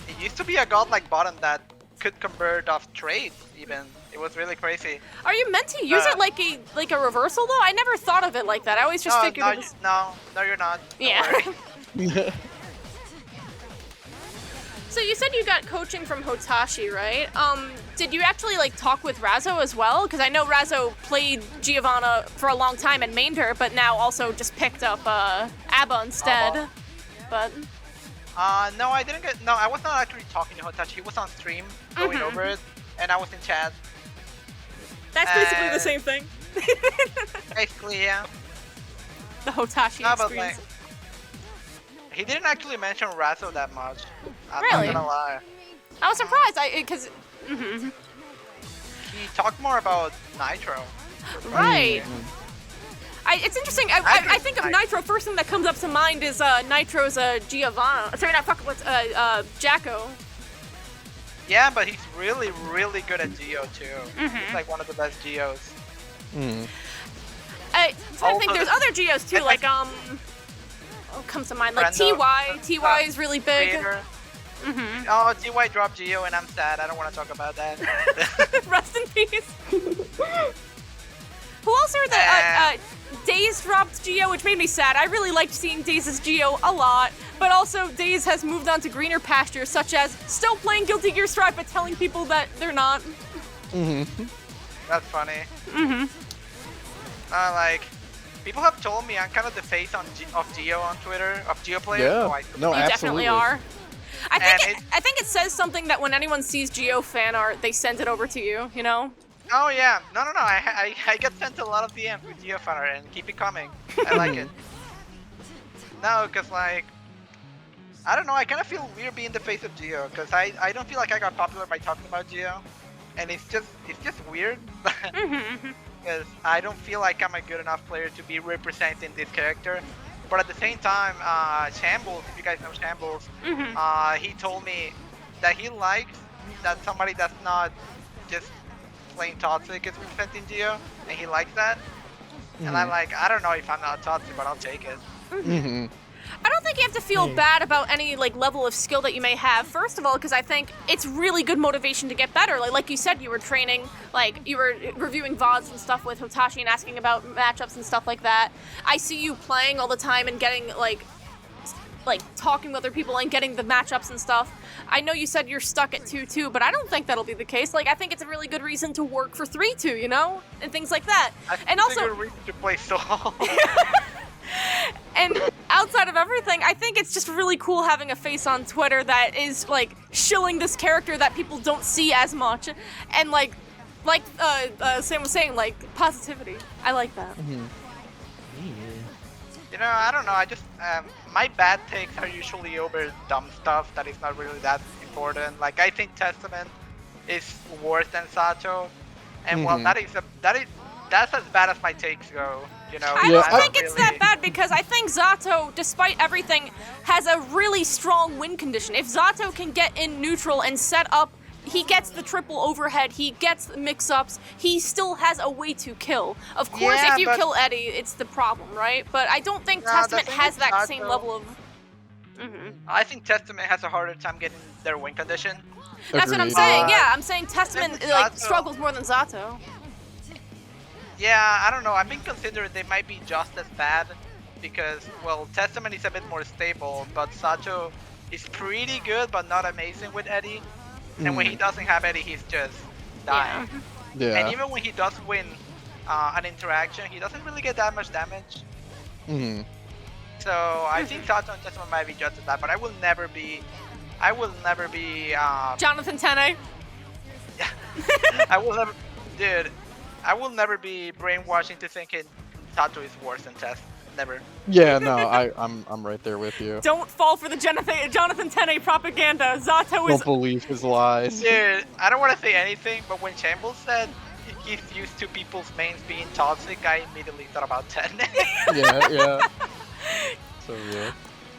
It used to be a godlike button that could convert off trades even. It was really crazy. Are you meant to use it like a reversal though? I never thought of it like that. I always just figured it was... No, you're not. Yeah. So you said you got coaching from Hotashi, right? Did you actually like talk with Razzo as well? Because I know Razzo played Giovanna for a long time and mained her, but now also just picked up ABBA instead. But no, I didn't get. No, I was not actually talking to Hotashi. He was on stream going over it, and I was in chat. That's basically the same thing. Basically, yeah. The Hotashi experience. Like, he didn't actually mention Razzo that much. I'm really? not gonna lie. I was surprised. Because he talked more about Nitro. Right. It's interesting. I think of Nitro. First thing that comes up to mind is Nitro's Giovanna. Sorry, not fucking what's Jacko. Yeah, but he's really, really good at Geo too. He's like one of the best Geos. I think there's other Geos too, like what comes to mind? Like Brenda, TY is really big. Oh, TY dropped Geo and I'm sad. I don't want to talk about that. Rest in peace. Who else are the Daze dropped Geo, which made me sad. I really liked seeing Daze's Geo a lot, but also Daze has moved on to greener pastures, such as still playing Guilty Gear Strive but telling people that they're not. That's funny. Like, people have told me I'm kind of the face of Geo on Twitter, of Geo players. Yeah, so no, you absolutely. definitely are. I think it says something that when anyone sees Geo fan art, they send it over to you, you know? Oh yeah, no. I get sent a lot of DMs with Geo fan art and keep it coming. I like it. No, cause like, I don't know. I kind of feel weird being the face of Geo, cause I don't feel like I got popular by talking about Geo, and it's just weird. Because I don't feel like I'm a good enough player to be representing this character. But at the same time, Shambles, if you guys know Shambles, he told me that he likes that somebody that's not just plain toxic is representing Geo, and he likes that. And I'm like, I don't know if I'm not toxic, but I'll take it. I don't think you have to feel bad about any like level of skill that you may have. First of all, because I think it's really good motivation to get better. Like you said, you were training, like you were reviewing VODs and stuff with Hotashi and asking about matchups and stuff like that. I see you playing all the time and getting like talking with other people and getting the matchups and stuff. I know you said you're stuck at 2-2, but I don't think that'll be the case. Like I think it's a really good reason to work for 3-2, you know, and things like that. And also, a good reason to play Soul. And outside of everything, I think it's just really cool having a face on Twitter that is like shilling this character that people don't see as much. And like Like Sam was saying, like positivity. I like that. You know, I don't know. I just my bad takes are usually over dumb stuff that is not really that important. Like I think Testament is worse than Sato, and well, that's as bad as my takes go. You know, I Yeah, don't think it's that bad because I think Zato, despite everything, has a really strong win condition. If Zato can get in neutral and set up, he gets the triple overhead, he gets the mix-ups, he still has a way to kill. Of course, Yeah, if you but- kill Eddie, it's the problem, right? But I don't think No, the Testament thing has is that same Zato- level of... I think Testament has a harder time getting their win condition. That's what I'm Agreed. saying, yeah. I'm saying Testament with like Zato- struggles more than Zato. Yeah, I don't know. I'm being considered they might be just as bad because, well, Testament is a bit more stable, but Sato is pretty good but not amazing with Eddie. And when he doesn't have Eddie, he's just dying. Yeah. And even when he does win an interaction, he doesn't really get that much damage. Mhm. So I think Sato and Testament might be just as bad, but I will never be. Jonathan Tene. I will never, dude. I will never be brainwashing to thinking Sato is worse than Test. Never. Yeah, no, I'm right there with you. Don't fall for the Jonathan Tene propaganda. Zato is... Don't believe his lies. Dude, I don't want to say anything, but when Chamble said he's used to people's mains being toxic, I immediately thought about 10. Yeah. So yeah.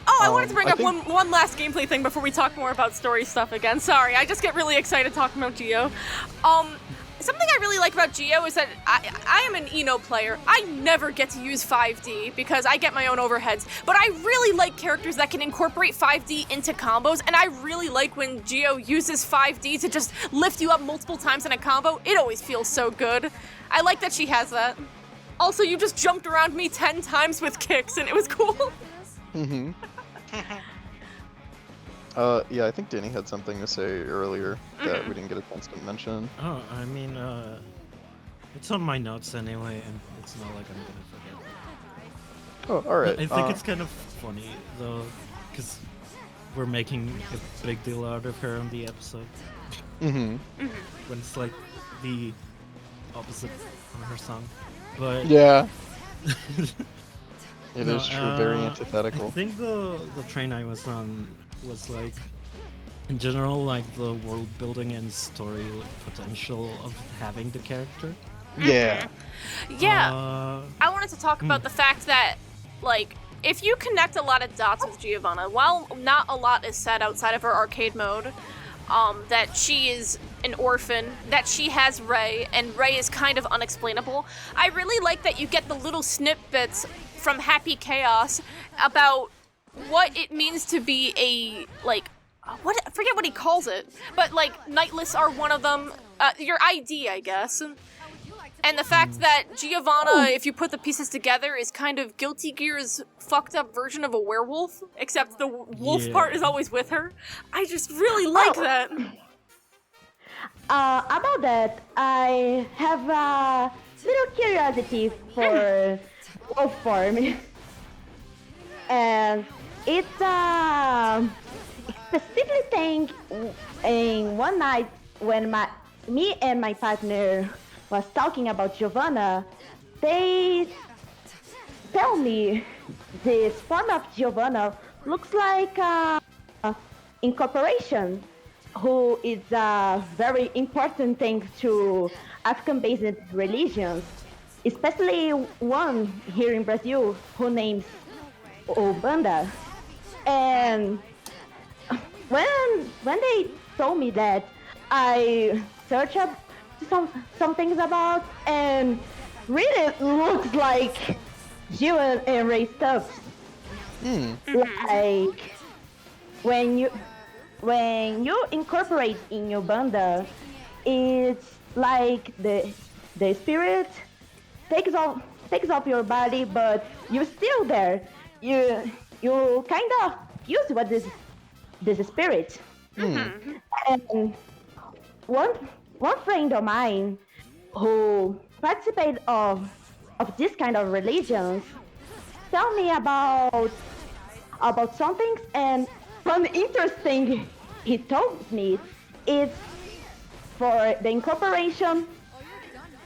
Oh, I wanted to bring I up think- one last gameplay thing before we talk more about story stuff again. Sorry, I just get really excited talking about Geo. Something I really like about Geo is that I am an Eno player. I never get to use 5D because I get my own overheads, but I really like characters that can incorporate 5D into combos, and I really like when Geo uses 5D to just lift you up multiple times in a combo. It always feels so good. I like that she has that. Also, you just jumped around me 10 times with kicks, and it was cool. Mhm. Yeah, I think Danny had something to say earlier that we didn't get a chance to mention. Oh, I mean, it's on my notes anyway, and it's not like I'm gonna forget. Oh, all right. I think it's kind of funny though, because we're making a big deal out of her on the episode Mhm. when it's like the opposite on her song. But Yeah. It no, is true. Very I antithetical. think the train I was on was like, in general, like the world building and story potential of having the character. Yeah. Yeah. I wanted to talk about the fact that, like, if you connect a lot of dots with Giovanna, while not a lot is said outside of her arcade mode, that she is an orphan, that she has Ray, and Ray is kind of unexplainable, I really like that you get the little snippets from Happy Chaos about what it means to be a, like, I forget what he calls it, but, like, Nightless are one of them, your ID, I guess. And the fact that Giovanna, if you put the pieces together, is kind of Guilty Gear's fucked up version of a werewolf, except the wolf part is always with her. I just really like that. About that, I have a little curiosity for wolf form. And it's a specific thing in one night when me and my partner was talking about Giovanna, they tell me this form of Giovanna looks like incorporation, who is a very important thing to African-based religions, especially one here in Brazil who names Ubanda. And when they told me that, I searched up some things about, and really looks like you and Ray stuff. Like when you incorporate in your banda, it's like the spirit takes off your body, but you're still there. You kind of fuse with this spirit. And one friend of mine who participated of this kind of religions tell me about some things, and one interesting he told me is for the incorporation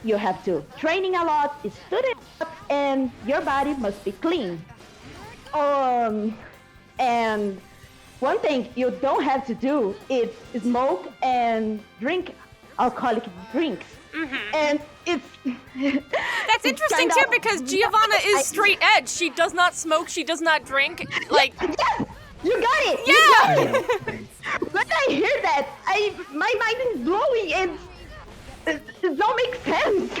you have to training a lot, study a lot, and your body must be clean. And one thing you don't have to do is smoke and drink alcoholic drinks. And it's That's interesting too because Giovanna is straight edge. She does not smoke. She does not drink. Like, yes, you got it. Yeah. You got it. When I hear that, my mind is blowing and it don't make sense.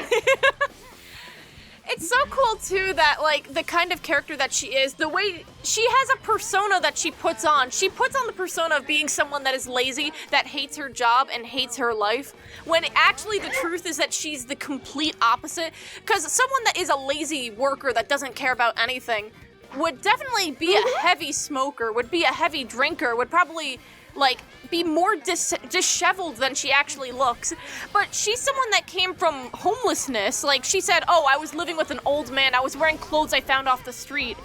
it's so cool too that like the kind of character that she is, the way she has a persona that she puts on. She puts on the persona of being someone that is lazy, that hates her job and hates her life, when actually the truth is that she's the complete opposite. Because someone that is a lazy worker that doesn't care about anything would definitely be a heavy smoker, would be a heavy drinker, would probably like be more disheveled than she actually looks. But she's someone that came from homelessness. Like she said, oh, I was living with an old man, I was wearing clothes I found off the street.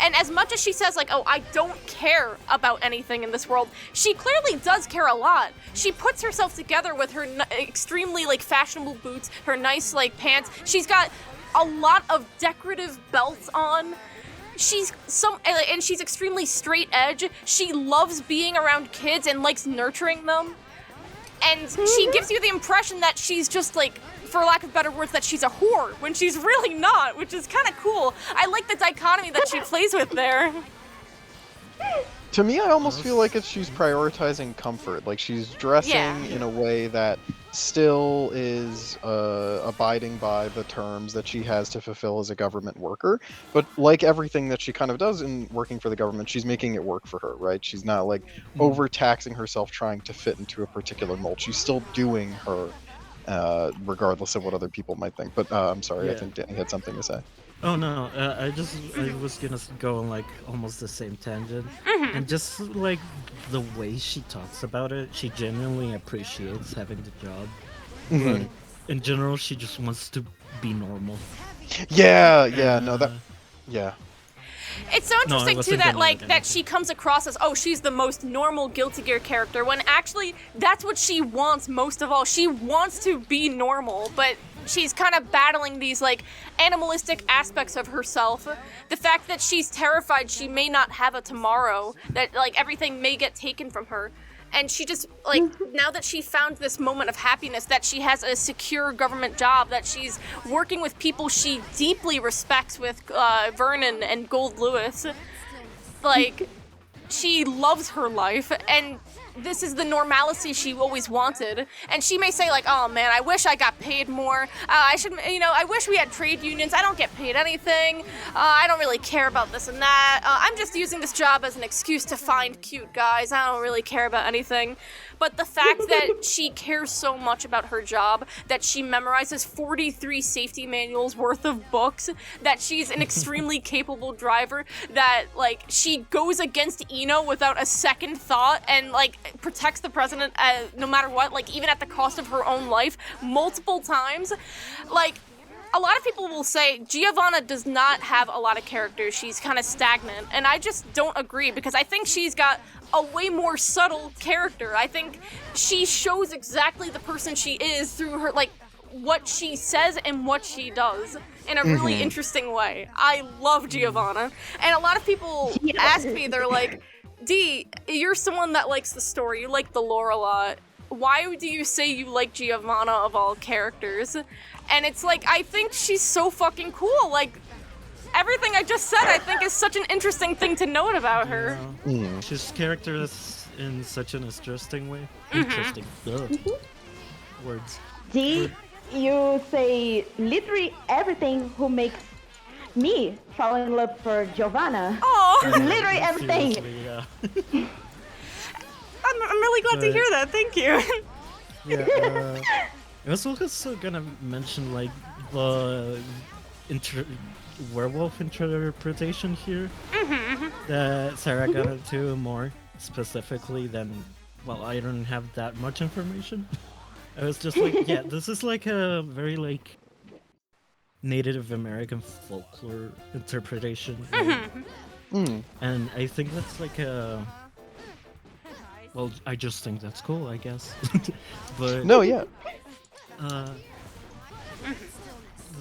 And as much as she says like, oh, I don't care about anything in this world, she clearly does care a lot. She puts herself together with her extremely like fashionable boots, her nice like pants. She's got a lot of decorative belts on. And she's extremely straight edge. She loves being around kids and likes nurturing them. And she gives you the impression that she's just like, for lack of better words, that she's a whore, when she's really not, which is kind of cool. I like the dichotomy that she plays with there. To me, I almost feel like she's prioritizing comfort. Like she's dressing in a way that still is abiding by the terms that she has to fulfill as a government worker. But like everything that she kind of does in working for the government, she's making it work for her, right? She's not like overtaxing herself trying to fit into a particular mold. She's still doing her, regardless of what other people might think. But I'm sorry, I think Dani had something to say. Oh no, I was gonna go on like almost the same tangent, and just like the way she talks about it, she genuinely appreciates having the job. But in general, she just wants to be normal. Yeah, It's so interesting No, too that like that she comes across as, oh, she's the most normal Guilty Gear character, when actually that's what she wants most of all. She wants to be normal, but she's kind of battling these like animalistic aspects of herself. The fact that she's terrified she may not have a tomorrow, that like everything may get taken from her. And she just, like, now that she found this moment of happiness, that she has a secure government job, that she's working with people she deeply respects with Vernon and Gold Lewis, like, she loves her life, and this is the normalcy she always wanted. And she may say like, oh man, I wish I got paid more. I wish we had trade unions. I don't get paid anything. I don't really care about this and that. I'm just using this job as an excuse to find cute guys. I don't really care about anything. But the fact that she cares so much about her job, that she memorizes 43 safety manuals worth of books, that she's an extremely capable driver, that like she goes against Eno without a second thought and like protects the president no matter what, like even at the cost of her own life multiple times. Like, a lot of people will say Giovanna does not have a lot of character. She's kind of stagnant, and I just don't agree, because I think she's got a way more subtle character. I think she shows exactly the person she is through her, like, what she says and what she does in a really interesting way. I love Giovanna, and a lot of people ask me, they're like, D, you're someone that likes the story, you like the lore a lot. Why do you say you like Giovanna of all characters? And it's like, I think she's so fucking cool. Like, everything I just said, I think is such an interesting thing to note about her. She's characters in such an interesting way. Interesting. Words. D, you say literally everything who makes me fall in love for Giovanna. Oh, Literally everything. Seriously, yeah. I'm really glad to hear that. Thank you. Yeah, I was also gonna mention like the werewolf interpretation here that Sarah got into more specifically than, well, I don't have that much information. I was just like, yeah, this is like a very like Native American folklore interpretation. And I think that's like a, well, I just think that's cool, I guess. But No, yeah.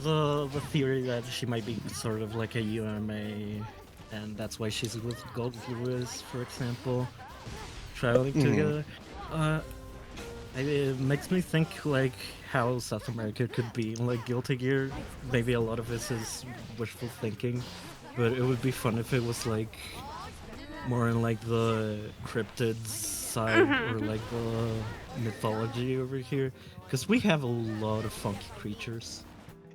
The theory that she might be sort of like a UMA, and that's why she's with Gold Lewis, for example, traveling together. It makes me think like how South America could be like Guilty Gear. Maybe a lot of this is wishful thinking, but it would be fun if it was like more in like the cryptids side or like the mythology over here, because we have a lot of funky creatures.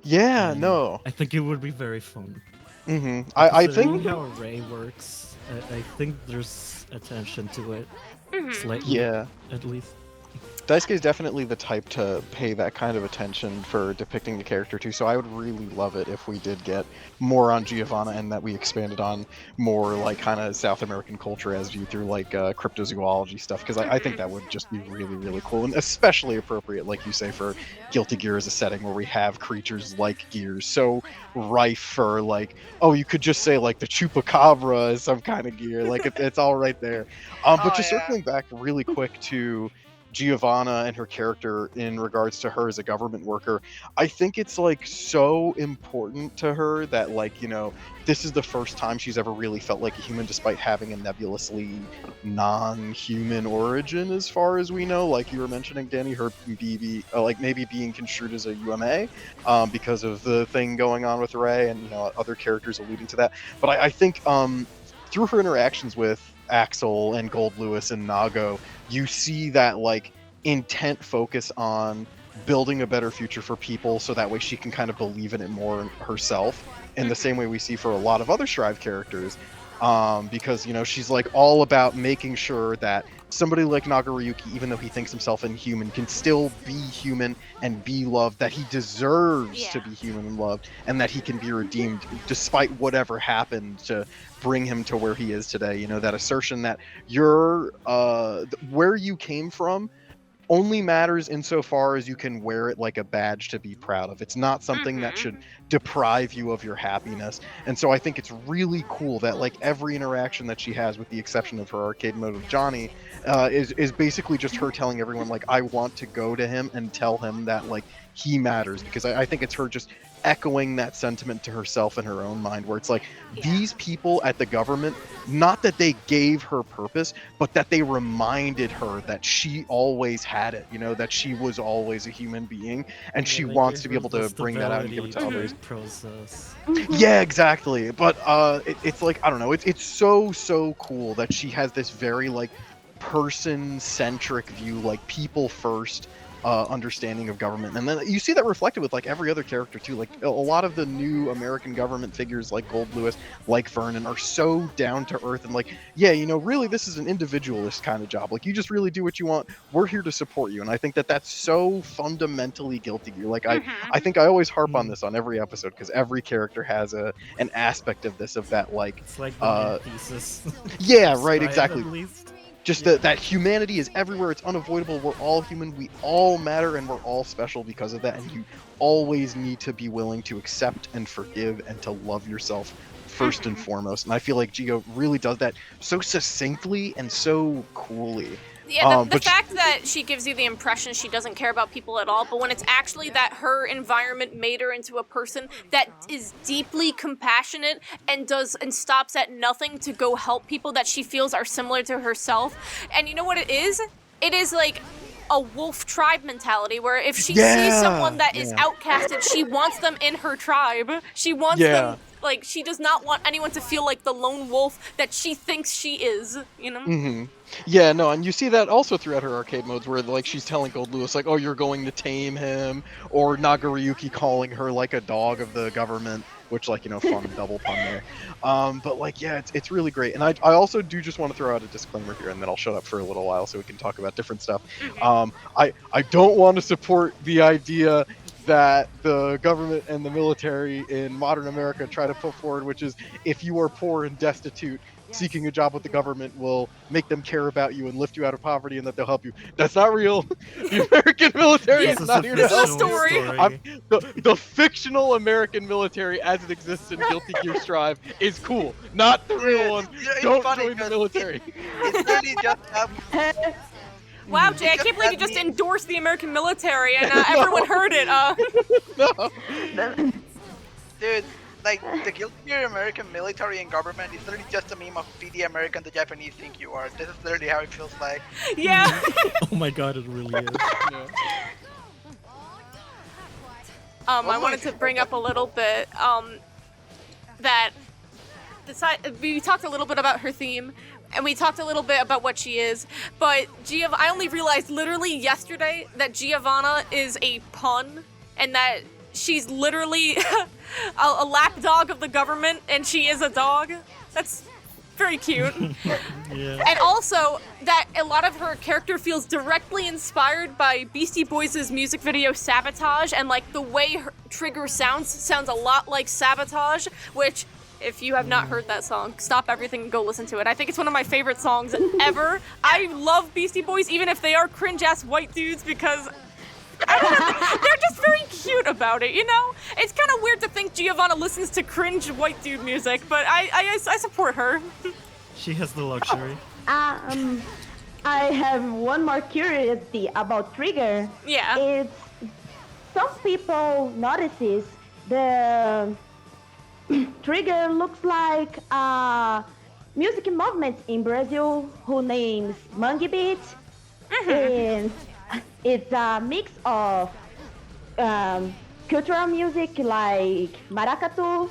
Yeah, and no. I think it would be very fun. I Considering think. how Array works, I think there's attention to it. Slightly, Yeah. at least. Daisuke is definitely the type to pay that kind of attention for depicting the character too, so I would really love it if we did get more on Giovanna and that we expanded on more like kind of South American culture as viewed through like cryptozoology stuff, because I think that would just be really, really cool and especially appropriate, like you say, for Guilty Gear as a setting where we have creatures like gears so rife for like, oh, you could just say like the chupacabra is some kind of gear, like it's all right there. But just circling back really quick to Giovanna and her character in regards to her as a government worker, I think it's like so important to her that like, you know, this is the first time she's ever really felt like a human despite having a nebulously non-human origin as far as we know, like you were mentioning, Dani, her like maybe being construed as a UMA because of the thing going on with Ray and, you know, other characters alluding to that. But I think through her interactions with Axel and Gold Lewis and Nago, you see that like intent focus on building a better future for people so that way she can kind of believe in it more herself in the same way we see for a lot of other Strive characters, because, you know, she's like all about making sure that somebody like Nagaruyuki, even though he thinks himself inhuman, can still be human and be loved, that he deserves to be human and loved, and that he can be redeemed despite whatever happened to bring him to where he is today. You know, that assertion that you're where you came from only matters insofar as you can wear it like a badge to be proud of. It's not something that should deprive you of your happiness. And so I think it's really cool that like every interaction that she has, with the exception of her arcade mode with Johnny, is basically just her telling everyone like, I want to go to him and tell him that like he matters, because I think it's her just echoing that sentiment to herself in her own mind, where it's like these people at the government, not that they gave her purpose, but that they reminded her that she always had it, you know, that she was always a human being, and she wants to be able to bring that out and give it to others. Process. Yeah, exactly. But it's like, I don't know, it's so cool that she has this very like person-centric view, like people first understanding of government, and then you see that reflected with like every other character too. Like a lot of the new American government figures like Gold Lewis, like Vernon, are so down to earth and like, yeah, you know, really this is an individualist kind of job, like you just really do what you want, we're here to support you. And I think that that's so fundamentally Guilty Gear. Like I think I always harp on this on every episode, because every character has an aspect of this, of that like It's like the thesis. Yeah, right, exactly. At least. Just that humanity is everywhere. It's unavoidable. We're all human. We all matter, and we're all special because of that. And you always need to be willing to accept and forgive and to love yourself first and foremost. And I feel like Gio really does that so succinctly and so coolly. Yeah, the fact that she gives you the impression she doesn't care about people at all, but when it's actually that her environment made her into a person that is deeply compassionate and stops at nothing to go help people that she feels are similar to herself. And you know what it is? It is like a wolf tribe mentality, where if she sees someone that is outcasted, she wants them in her tribe. She wants them, like, she does not want anyone to feel like the lone wolf that she thinks she is, you know? Yeah, no, and you see that also throughout her arcade modes, where like she's telling Gold Lewis like, oh, you're going to tame him, or Nagaruyuki calling her like a dog of the government, which, like, you know, fun double pun there. But like, yeah, it's really great. And I also do just want to throw out a disclaimer here, and then I'll shut up for a little while so we can talk about different stuff. I don't want to support the idea that the government and the military in modern America try to put forward, which is if you are poor and destitute, seeking a job with the government will make them care about you and lift you out of poverty, and that they'll help you. That's not real. The American military is not here to help. Story. The fictional American military as it exists in Guilty Gear Strive is cool, not the real one. Don't join the military. It's really just Wow, Jay, I can't believe you just endorsed the American military and everyone heard it. Dude, like, the guiltier American military and government is literally just a meme of be the American the Japanese think you are. This is literally how it feels like. Yeah. Oh my god, it really is. Yeah. I wanted to bring up a little bit that we talked a little bit about her theme, and we talked a little bit about what she is, but I only realized literally yesterday that Giovanna is a pun, and that she's literally a lapdog of the government, and she is a dog. That's very cute. Yeah. And also, that a lot of her character feels directly inspired by Beastie Boys' music video Sabotage, and like the way her Trigger sounds a lot like Sabotage, which, if you have not heard that song, stop everything and go listen to it. I think it's one of my favorite songs ever. I love Beastie Boys, even if they are cringe-ass white dudes, because I don't know, they're just very cute about it, you know? It's kind of weird to think Giovanna listens to cringe white dude music, but I support her. She has the luxury. I have one more curiosity about Trigger. Yeah. It's some people notices the Trigger looks like a music movement in Brazil who names Mangue Beat. And it's a mix of cultural music like maracatu,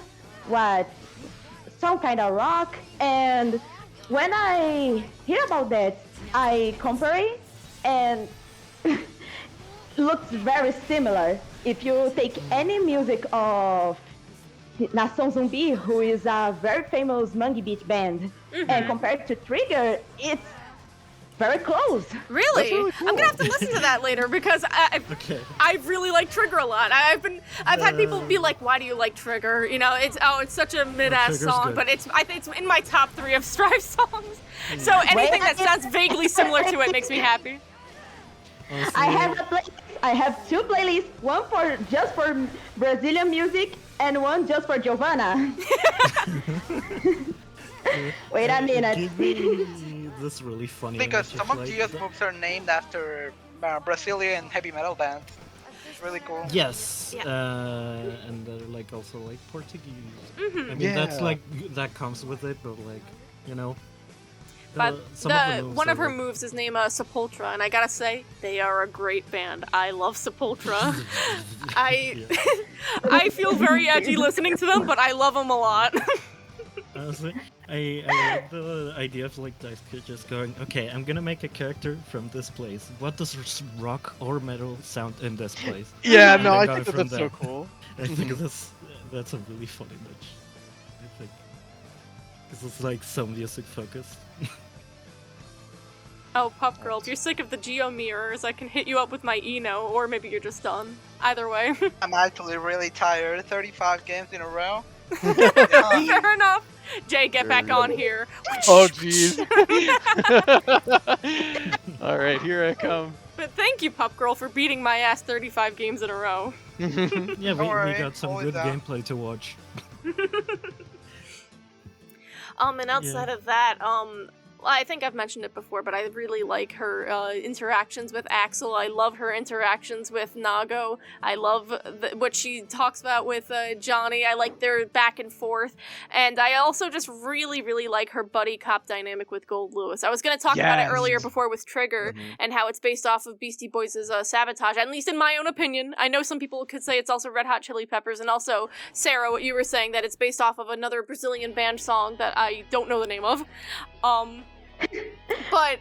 some kind of rock, and when I hear about that, I compare it, and looks very similar. If you take any music of Nação Zumbi, who is a very famous Mangue Beat band, and compare it to Trigger, it's very close. Really? Really cool. I'm gonna have to listen to that later because I really like Trigger a lot. I've had people be like, "Why do you like Trigger?" You know, it's such a mid-ass Trigger's song, good. but I think it's in my top 3 of Strive songs. So anything that sounds vaguely similar to it makes me happy. Honestly, I have 2 playlists, one for just for Brazilian music and one just for Giovanna. Wait a minute. Give me this really funny Because image some of like Gio's the- moves are named after Brazilian heavy metal bands. It's really cool. Yes, Yeah. and they're like also like Portuguese. I mean, that's Yeah. like that comes with it, but like you know. But some of the moves one are, of her like- moves is named Sepultura, and I gotta say, they are a great band. I love Sepultura. I feel very edgy listening to them, but I love them a lot. Honestly, I like the idea of like Dice Kid just going, okay, I'm gonna make a character from this place. What does rock or metal sound in this place? Yeah, And no, then I going think from that's so there. cool. I think that's a really fun image. I think because it's like so music focused. Oh, Pupgirl, if you're sick of the Geo mirrors, I can hit you up with my Eno, or maybe you're just done. Either way. I'm actually really tired. 35 games in a row. Fair enough. Jay, get back on here. Oh, jeez. All right, here I come. But thank you, Pupgirl, for beating my ass 35 games in a row. Yeah, we worry, got some always good down. gameplay to watch. And outside of that, I think I've mentioned it before, but I really like her interactions with Axel. I love her interactions with Nago. I love what she talks about with Johnny. I like their back and forth. And I also just really, really like her buddy cop dynamic with Gold Lewis. I was going to talk about it Yes. earlier before with Trigger and how it's based off of Beastie Boys' Sabotage, at least in my own opinion. I know some people could say it's also Red Hot Chili Peppers, and also, Sarah, what you were saying, that it's based off of another Brazilian band song that I don't know the name of. But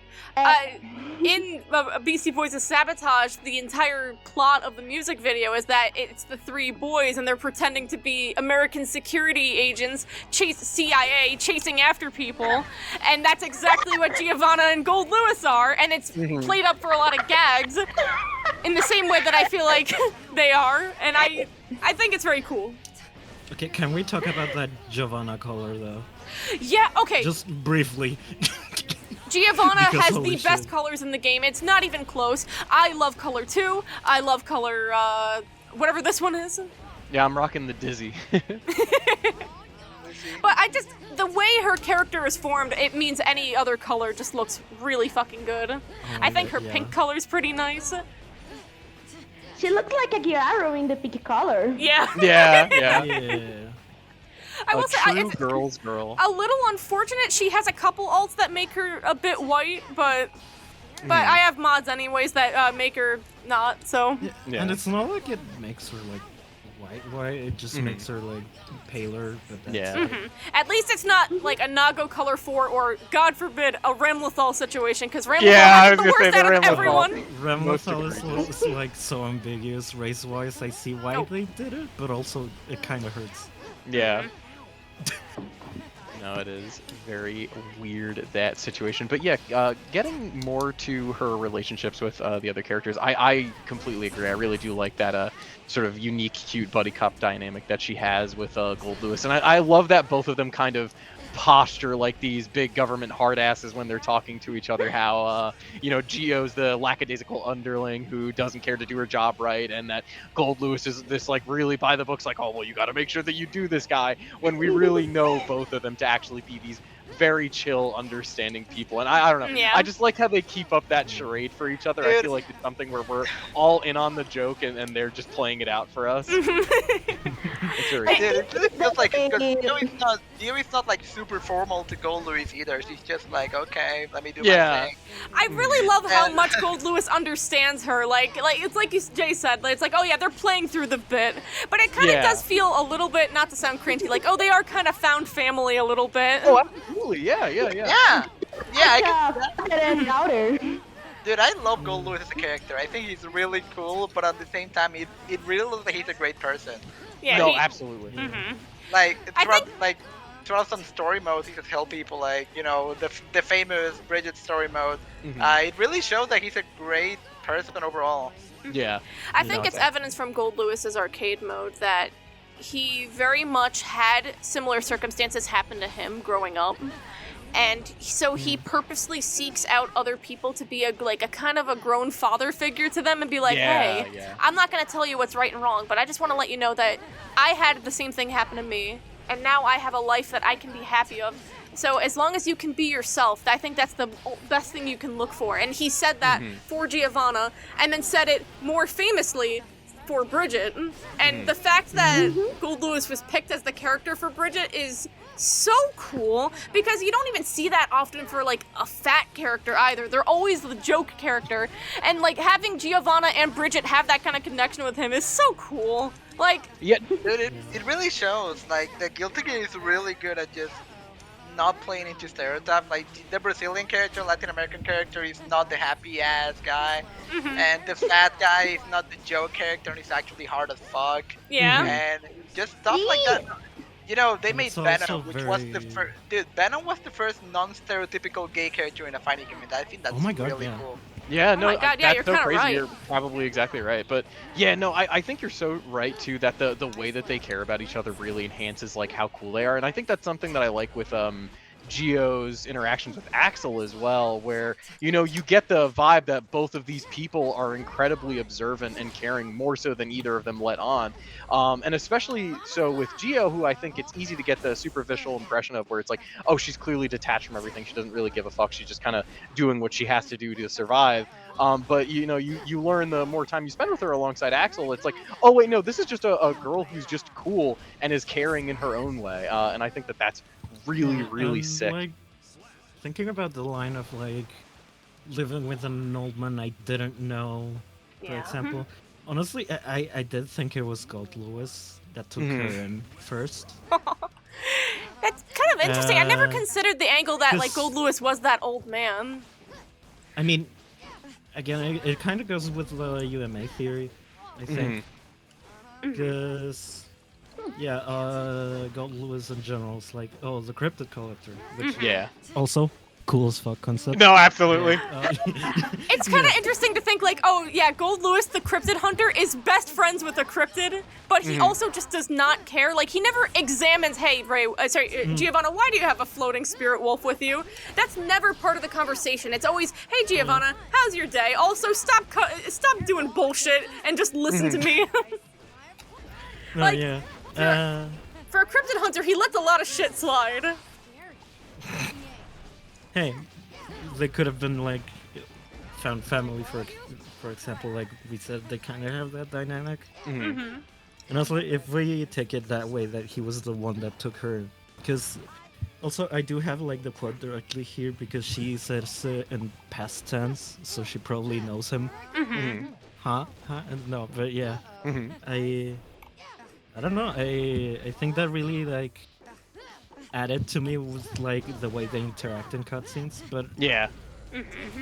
in Beastie Boys' Sabotage, the entire plot of the music video is that it's the 3 boys and they're pretending to be American security agents, CIA, chasing after people, and that's exactly what Giovanna and Gold Lewis are, and it's played up for a lot of gags in the same way that I feel like they are, and I think it's very cool. Okay, can we talk about that Giovanna color though? Yeah, okay. Just briefly. Giovanna Because has holy the best shit. colors in the game. It's not even close. I love color 2. I love color, whatever this one is. Yeah, I'm rocking the Dizzy. But the way her character is formed, it means any other color just looks really fucking good. I think her pink color's pretty nice. She looks like a Gyaro in the pink color. Yeah. Yeah. I will say, true it's girl's girl. a little unfortunate. She has a couple alts that make her a bit white, but I have mods anyways that make her not. So And it's not like it makes her like white. It just makes her like paler. But that's it. At least it's not like a Nago color 4 or, God forbid, a Ramlethal situation, because Ramlethal Yeah, I has was the gonna worst say out the of everyone. Ramlethal is like so ambiguous race-wise. I see why they did it, but also it kind of hurts. Yeah. No, it is very weird, that situation. But yeah, getting more to her relationships with the other characters, I completely agree. I really do like that sort of unique, cute buddy cop dynamic that she has with Gold Lewis. And I love that both of them kind of posture like these big government hard asses when they're talking to each other. How Gio's the lackadaisical underling who doesn't care to do her job right, and that Gold Lewis is this like really by the books, like, oh well, you got to make sure that you do this guy, when we really know both of them to actually be these very chill, understanding people. And I don't know, Yeah. I just like how they keep up that charade for each other. I feel like it's something where we're all in on the joke and they're just playing it out for us. It's very Dude, it really feels like, because Gio's not like super formal to Gold Lewis either. She's just like, okay, let me do my thing. I really love how much Gold Lewis understands her. Like it's like Jay said, it's like, oh yeah, they're playing through the bit, but it kind of does feel a little bit, not to sound cringy, like, oh, they are kind of found family a little bit. Oh, absolutely. Yeah. Dude, I love Gold Lewis as a character. I think he's really cool, but at the same time, it really looks like he's a great person. Yeah, No, absolutely. Like I throughout some story modes, he just help people. Like the famous Bridget story mode. It really shows that he's a great person overall. Yeah. I think it's evidence from Gold Lewis's arcade mode that he very much had similar circumstances happen to him growing up. And so he purposely seeks out other people to be a kind of a grown father figure to them and be like, hey, I'm not going to tell you what's right and wrong, but I just want to let you know that I had the same thing happen to me, and now I have a life that I can be happy of. So as long as you can be yourself, I think that's the best thing you can look for. And he said that for Giovanna, and then said it more famously for Bridget. And the fact that Gold Lewis was picked as the character for Bridget is so cool, because you don't even see that often for like a fat character either. They're always the joke character, and like having Giovanna and Bridget have that kind of connection with him is so cool. Like, yeah, dude, it really shows. Like the Guilty Gear is really good at just not playing into stereotypes. Like the Brazilian character, Latin American character is not the happy ass guy, and the fat guy is not the joke character, and he's actually hard as fuck. yeah. And just stuff like that. They made It's Venom, also which was the very- first. Dude, Venom was the first non-stereotypical gay character in a fighting game. I think that's Oh my God, really yeah. cool. Yeah, no, my God, yeah, that's you're so kinda crazy. right. You're probably exactly right. But yeah, no, I think you're so right too, that the way that they care about each other really enhances like how cool they are. And I think that's something that I like with Gio's interactions with Axel as well, where you get the vibe that both of these people are incredibly observant and caring, more so than either of them let on. And especially so with Gio, who I think it's easy to get the superficial impression of, where it's like, oh, she's clearly detached from everything, she doesn't really give a fuck, she's just kind of doing what she has to do to survive. But you learn the more time you spend with her alongside Axel, it's like, oh wait, no, this is just a girl who's just cool and is caring in her own way. And I think that that's really sick. Like, thinking about the line of like living with an old man I didn't know, for Yeah. example. Honestly, I did think it was Gold Lewis that took her in first. That's kind of interesting. I never considered the angle that like 'cause- Gold Lewis was that old man. I mean, again, it kind of goes with the UMA theory, I think. Because, Gold Lewis in general is like, oh, the cryptid collector, which Yeah. also cool as fuck concept. No, absolutely. It's kind of interesting to think like, oh yeah, Gold Lewis, the cryptid hunter, is best friends with a cryptid, but he also just does not care. Like he never examines, hey Giovanna, why do you have a floating spirit wolf with you? That's never part of the conversation. It's always, hey Giovanna, how's your day? Also, stop doing bullshit and just listen to me. No, like, yeah. For a Cryptid Hunter, he lets a lot of shit slide. Hey, they could have been like found family for example, like we said, they kind of have that dynamic. And also, if we take it that way, that he was the one that took her, because also I do have like the quote directly here because she says in past tense, so she probably knows him. Huh? No, but yeah, I don't know. I think that really like added to me with like the way they interact in cutscenes, but Yeah.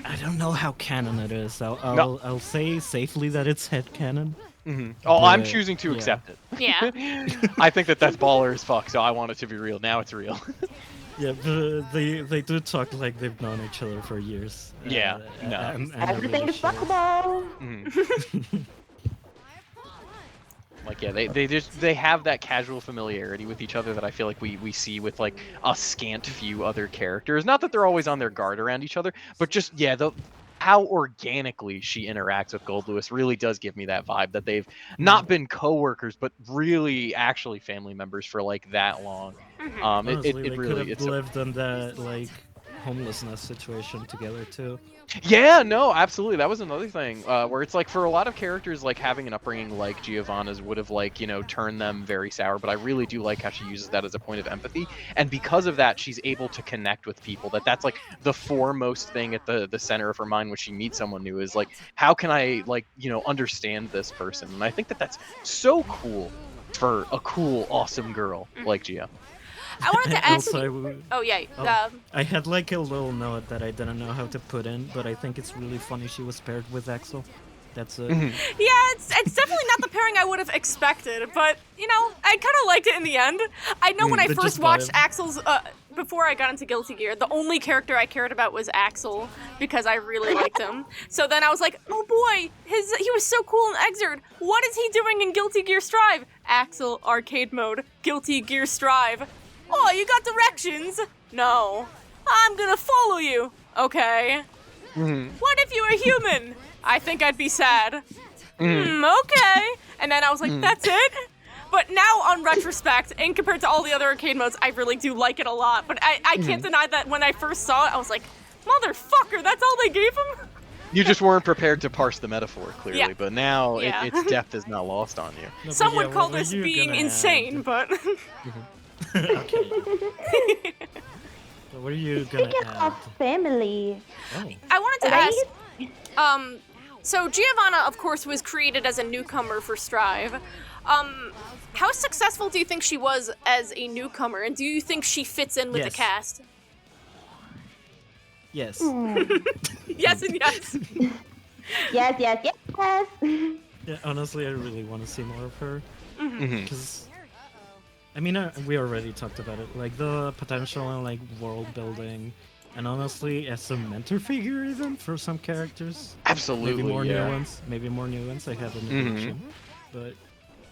I don't know how canon it is. I'll say safely that it's headcanon. Oh, I'm But, choosing to yeah. accept it. Yeah. I think that's baller as fuck, so I want it to be real. Now it's real. Yeah, but they do talk like they've known each other for years. Yeah, no. and it Everything really is shows. fuckable. Like, yeah, they have that casual familiarity with each other that I feel like we see with like a scant few other characters. Not that they're always on their guard around each other, but just how organically she interacts with Gold Lewis really does give me that vibe that they've not been coworkers, but really actually family members for like that long. Honestly, It they could really have lived in that like homelessness situation together too. Yeah, no, absolutely. That was another thing where it's like for a lot of characters, like having an upbringing like Giovanna's would have like, turned them very sour. But I really do like how she uses that as a point of empathy. And because of that, she's able to connect with people. That's like the foremost thing at the center of her mind when she meets someone new is like, how can I like, understand this person? And I think that's so cool for a cool, awesome girl like Gia. I wanted to ask Also, you. Oh, yeah. I had like a little note that I didn't know how to put in, but I think it's really funny she was paired with Axel. That's it. Yeah, it's definitely not the pairing I would have expected, but, I kind of liked it in the end. I know when I They first just watched vibe. Axel's, before I got into Guilty Gear, the only character I cared about was Axel, because I really liked him. So then I was like, oh boy, he was so cool in Exerd. What is he doing in Guilty Gear Strive? Axel, arcade mode, Guilty Gear Strive. Oh, you got directions? No. I'm gonna follow you. Okay. What if you were human? I think I'd be sad. Okay. And then I was like, that's it? But now, on retrospect, and compared to all the other arcade modes, I really do like it a lot. But I can't deny that when I first saw it, I was like, motherfucker, that's all they gave him? You just weren't prepared to parse the metaphor clearly, Yeah. but now Yeah. its depth is not lost on you. No, but Some yeah, would call what were this you being gonna insane, but... Okay. So what are you gonna Speaking add? of family, Oh. I wanted to Right? ask, so Giovanna, of course, was created as a newcomer for Strive. How successful do you think she was as a newcomer, and do you think she fits in with the Yes. cast? Yes. Yes and yes. yes. Yeah, honestly, I really want to see more of her. Mm-hmm. Because, I mean, we already talked about it. Like, the potential in, like, world building. And honestly, as a mentor figure, even, for some characters. Absolutely, Maybe more yeah. new ones. Maybe more new ones. I have an illusion. But,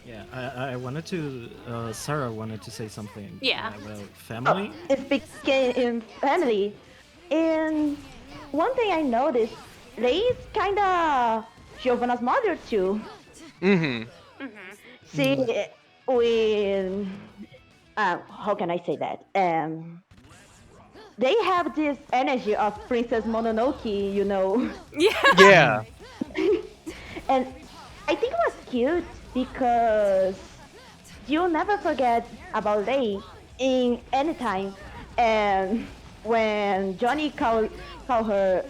yeah, I wanted to... Sarah wanted to say something Yeah. about family. Speaking in family, and one thing I noticed, Ray is kinda Giovanna's mother too. See, with how can I say that? They have this energy of Princess Mononoke, Yeah. Yeah. and I think it was cute because you'll never forget about Ray in any time. And when Johnny call her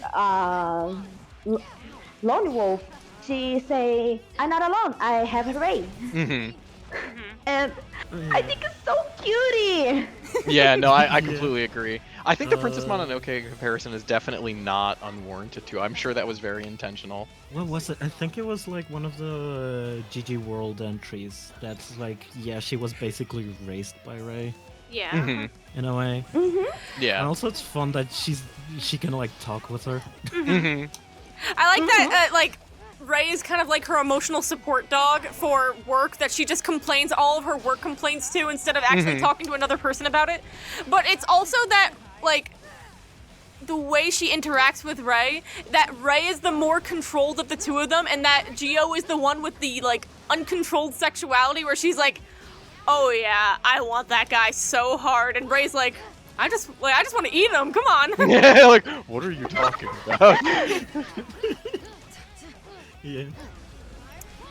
Lone Wolf, she say, "I'm not alone. I have Ray." And I think it's so cutie. Yeah, no, I completely agree. I think the Princess Mononoke comparison is definitely not unwarranted too. I'm sure that was very intentional. What was it? I think it was like one of the GG World entries. That's like, yeah, she was basically raised by Ray Yeah. in a way. Yeah. And also, it's fun that she can like talk with her. I like that, Ray is kind of like her emotional support dog for work that she just complains all of her work complaints to instead of actually talking to another person about it. But it's also that, the way she interacts with Ray, that Ray is the more controlled of the two of them, and that Gio is the one with the, uncontrolled sexuality where she's like, oh yeah, I want that guy so hard. And Ray's like, I just want to eat him. Come on. Yeah, like, what are you talking about? Yeah.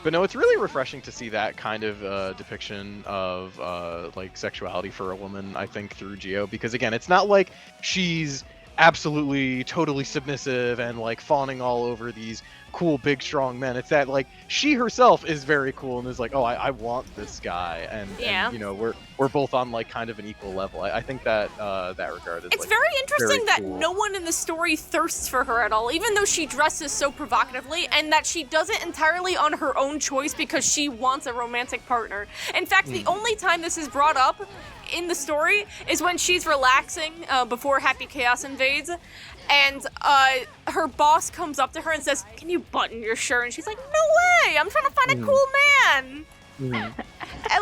But no, it's really refreshing to see that kind of depiction of like sexuality for a woman, I think, through Geo, because again, it's not like she's absolutely totally submissive and like fawning all over these cool big strong men. It's that like she herself is very cool and is like, oh, I want this guy, and you know, we're both on like kind of an equal level. I think that that regard is it's like, very interesting that cool. no one in the story thirsts for her at all, even though she dresses so provocatively, and that she does it entirely on her own choice because she wants a romantic partner. In fact, the only time this is brought up in the story is when she's relaxing before Happy Chaos invades, and her boss comes up to her and says, "Can you button your shirt?" And she's like, "No way! I'm trying to find a cool man." And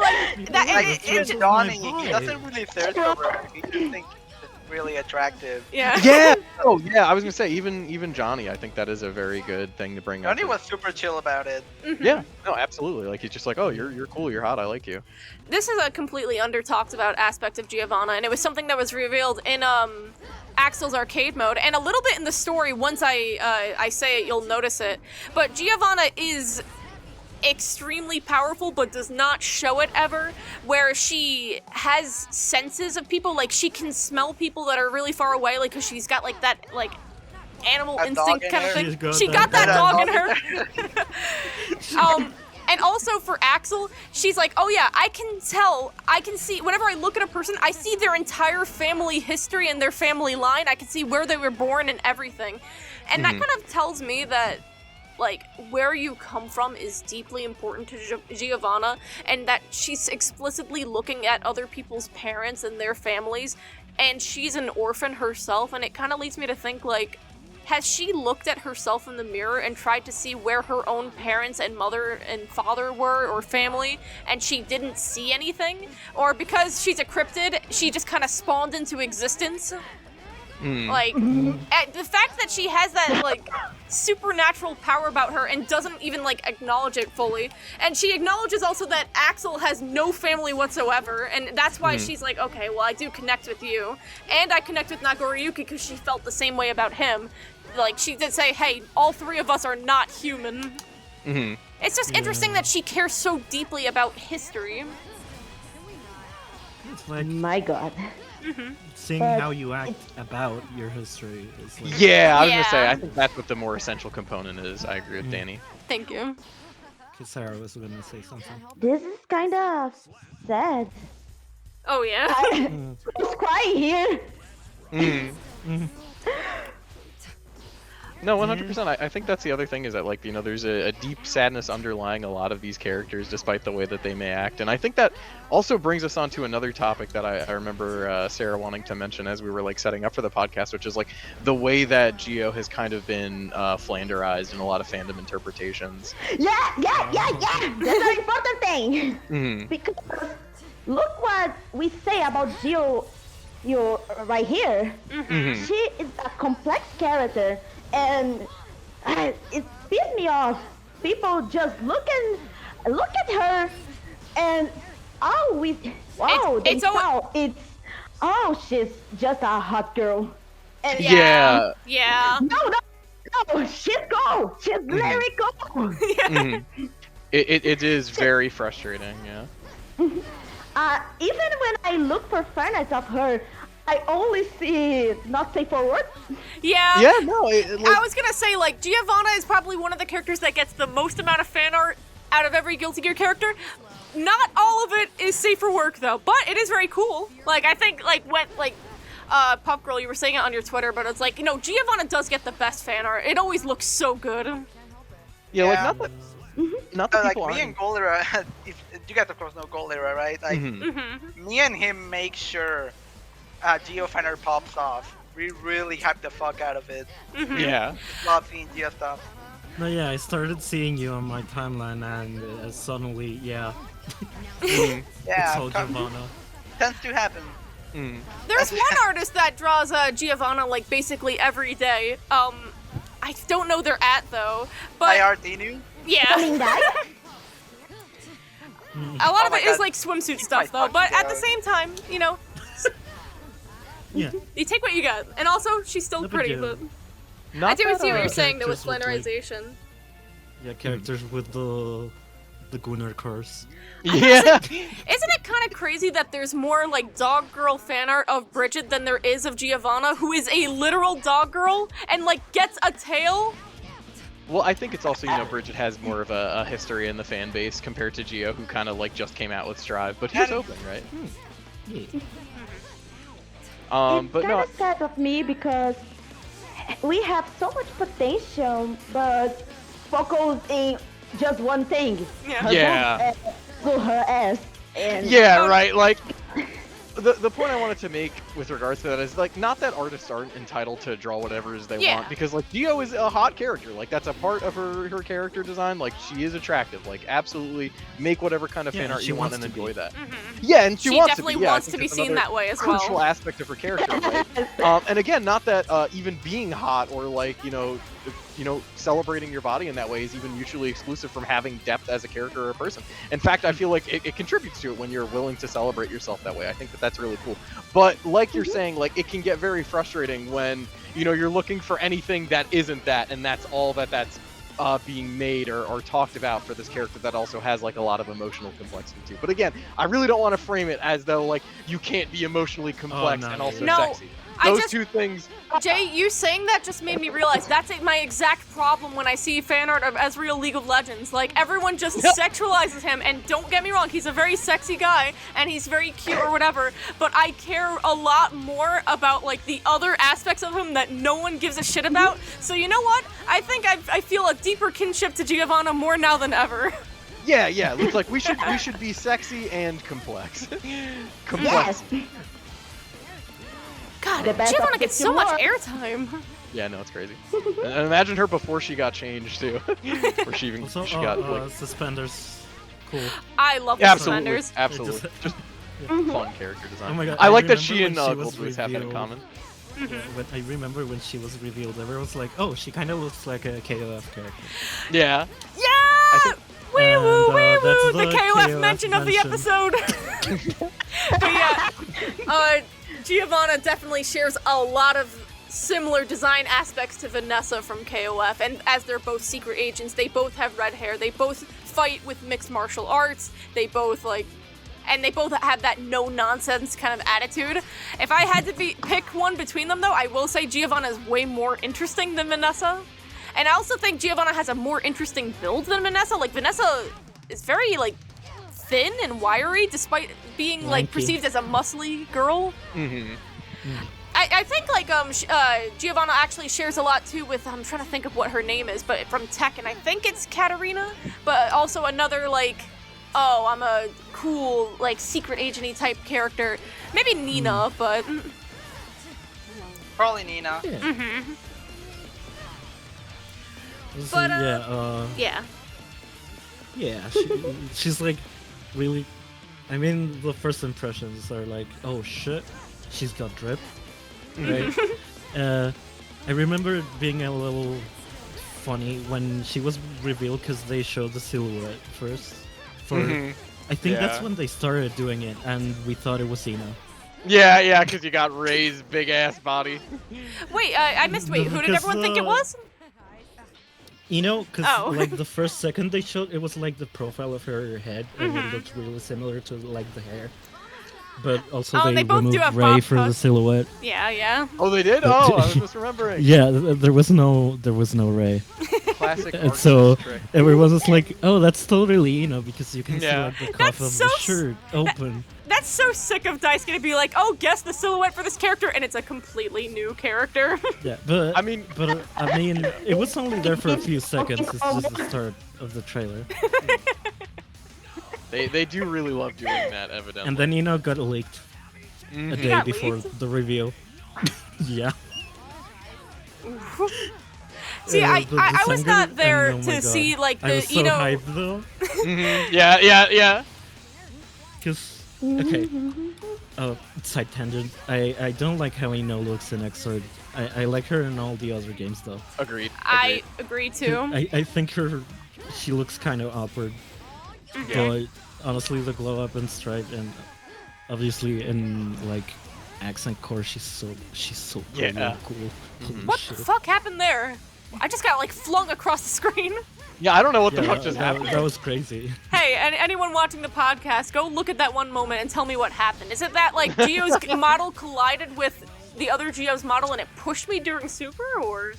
like that, Like, it's in my Dani, he vibe. doesn't really thirst over her. He just thinks it's really attractive. yeah. Yeah. Oh yeah. I was gonna say even Johnny. I think that is a very good thing to bring up. Dani was super chill about it. Yeah. No, absolutely. Like he's just like, oh, you're cool. You're hot. I like you. This is a completely under talked about aspect of Giovanna, and it was something that was revealed in Axel's arcade mode, and a little bit in the story. Once I say it, you'll notice it. But Giovanna is extremely powerful, but does not show it ever, where she has senses of people. Like, she can smell people that are really far away, like, because she's got like that like animal A instinct dog in kind of her? thing. She's She got got that that dog in her. And also for Axel, she's like, oh yeah, I can see, whenever I look at a person, I see their entire family history and their family line. I can see where they were born and everything. And that kind of tells me that, like, where you come from is deeply important to Giovanna, and that she's explicitly looking at other people's parents and their families, and she's an orphan herself, and it kind of leads me to think, like, has she looked at herself in the mirror and tried to see where her own parents and mother and father were, or family, and she didn't see anything? Or because she's a cryptid, she just kind of spawned into existence? Like, the fact that she has that, like, supernatural power about her and doesn't even, like, acknowledge it fully. And she acknowledges also that Axel has no family whatsoever, and that's why she's like, okay, well, I do connect with you. And I connect with Nagoriyuki because she felt the same way about him. Like, she did say, hey, all three of us are not human. It's just interesting that she cares so deeply about history. It's like My God. seeing But how you act about your history is like, Yeah, I was gonna Yeah. say. I think that's what the more essential component is. I agree with Dani. Thank you. Sarah was gonna say something. This is kind of sad. Oh, yeah? I was crying here. No, 100%. I think that's the other thing is that, like, you know, there's a deep sadness underlying a lot of these characters, despite the way that they may act. And I think that also brings us on to another topic that I remember Sarah wanting to mention as we were, like, setting up for the podcast, which is, like, the way that Geo has kind of been flanderized in a lot of fandom interpretations. Yeah. That's an important thing. Because look what we say about Geo, you right here. She is a complex character, and it pisses me off. People just look at her, and she's just a hot girl. And Yeah. Yeah. no, she's cool. She's very cool. It is very frustrating, yeah. Even when I look for fairness of her, I only see not safe for work. Yeah. Yeah, no, I was gonna say, like, Giovanna is probably one of the characters that gets the most amount of fan art out of every Guilty Gear character. Not all of it is safe for work, though, but it is very cool. Like, I think, like, when, like, Pupgirl, you were saying it on your Twitter, but it's like, you know, Giovanna does get the best fan art. It always looks so good. Yeah, like, Yeah. not that Like people me aren't. and GhbiliSarah, you guys of course know GhbiliSarah, right? Like me and him make sure Geo Finder pops off. We really hype the fuck out of it. Yeah. Love seeing Geo stuff. No, yeah, I started seeing you on my timeline, and suddenly, yeah, Yeah, it's all Giovanna. tends to happen. There's one artist that draws Giovanna, like, basically every day. I don't know their at, though, but... IR Dinu. Yeah. Coming back? A lot Oh of my it is God. like swimsuit Eat stuff my though, but fucking at the dog. same time, you know, Yeah. you take what you got. And also, she's still No big pretty, deal. but Not I do that, see what you're saying though with characters with, like- slenderization. Yeah, characters with the Gunnar curse. Yeah. Isn't it kind of crazy that there's more like dog girl fan art of Bridget than there is of Giovanna, who is a literal dog girl and like gets a tail? Well, I think it's also, Bridget has more of a history in the fan base compared to Gio, who kind of like just came out with Strive, but he's And- open, right? Yeah. It's But kind no, of sad of me because we have so much potential, but focus in just one thing. Her Yeah. boobs and her ass. And yeah, right. Like, the point I wanted to make with regards to that is like, not that artists aren't entitled to draw whatever it is they Yeah. want, because like Gio is a hot character. Like that's a part of her character design. Like she is attractive. Like absolutely make whatever kind of Yeah, fan art she you want wants and to enjoy be. that. Yeah, and she, She wants definitely to be. Yeah, I wants think to be that's seen another that way as well. crucial aspect of her character, right? And again, not that even being hot or like celebrating your body in that way is even mutually exclusive from having depth as a character or a person. In fact, I feel like it contributes to it when you're willing to celebrate yourself that way. I think that's really cool. But like you're saying, like it can get very frustrating when you're looking for anything that isn't that, and that's all that's being made or talked about for this character that also has like a lot of emotional complexity too. But again, I really don't want to frame it as though like you can't be emotionally complex no, and also no. sexy. I Those just- two things. Jay, you saying that just made me realize that's my exact problem when I see fan art of Ezreal League of Legends. Like, everyone just sexualizes him, and don't get me wrong, he's a very sexy guy, and he's very cute or whatever, but I care a lot more about, like, the other aspects of him that no one gives a shit about. So you know what? I think I feel a deeper kinship to Giovanna more now than ever. Yeah, it's like we should be sexy and complex. Complex. yes, God, The best Giovanna of gets the so much world. airtime. Yeah, no, it's crazy. And imagine her before she got changed too, where she Also, she got like suspenders. Cool. I love the absolutely, suspenders. absolutely, just fun character design. Oh my God, I I like that remember she and when she was Goldways have that in revealed. common. Yeah, when I remember when she was revealed, everyone was like, "Oh, she kind of looks like a KOF character." Yeah. Yeah! think- Wee And, woo, wee that's woo! The the KOF KOF mention of the mention. episode. But yeah, Giovanna definitely shares a lot of similar design aspects to Vanessa from KOF, and as they're both secret agents, they both have red hair. They both fight with mixed martial arts. They both they both have that no-nonsense kind of attitude. If I had to pick one between them, though, I will say Giovanna is way more interesting than Vanessa. And I also think Giovanna has a more interesting build than Vanessa. Like, Vanessa is very, thin and wiry, despite being, Lanky. perceived as a muscly girl. Mm-hmm. I think, Giovanna actually shares a lot, too, with, I'm trying to think of what her name is, but from Tekken, I think it's Katarina, but also another, I'm a cool, secret agent-y type character. Maybe Nina, but... Probably Nina. Yeah. So, But, yeah. yeah. She's really. I mean, the first impressions are like, "Oh shit, she's got drip." Right. I remember it being a little funny when she was revealed because they showed the silhouette first. I think that's Yeah. when they started doing it, and we thought it was Ina. Yeah, because you got Ray's big ass body. Wait, I missed. Wait, who did Because, everyone think it was? Because Oh. the first second they showed, it was the profile of her head, and it looked really similar to the hair. But also Oh, they they both do removed have Ray bob for the cuts. silhouette. Yeah. Oh, they did? Oh, I was misremembering. Yeah, there was no Ray. Classic And artist so trick. everyone was like, "Oh, that's totally because you can Yeah. see the cuff That's of so the s- shirt open." That's so sick of Daisuke to be like, oh, guess the silhouette for this character, and it's a completely new character. Yeah, but I mean- it was only there for a few seconds. It's just the start of the trailer, They do really love doing that, evidently. and then got leaked a day Got before leaked? the reveal. Yeah. See, Yeah, I the was singer, not there and, oh my to God, see, I was so hyped though. Yeah. Because, okay, side tangent. I don't like how Ino looks in Xrd. I like her in all the other games though. Agreed. I agree too. I think she looks kind of awkward, Yeah. but honestly, the glow up and stripe, and obviously in like accent core, she's so Yeah. really cool. Holy What shit. the fuck happened there? I just got like flung across the screen. Yeah, I don't know what the Yeah, fuck just happened. that was crazy. Hey, anyone watching the podcast, go look at that one moment and tell me what happened. Is it that like Gio's model collided with the other Gio's model and it pushed me during Super, or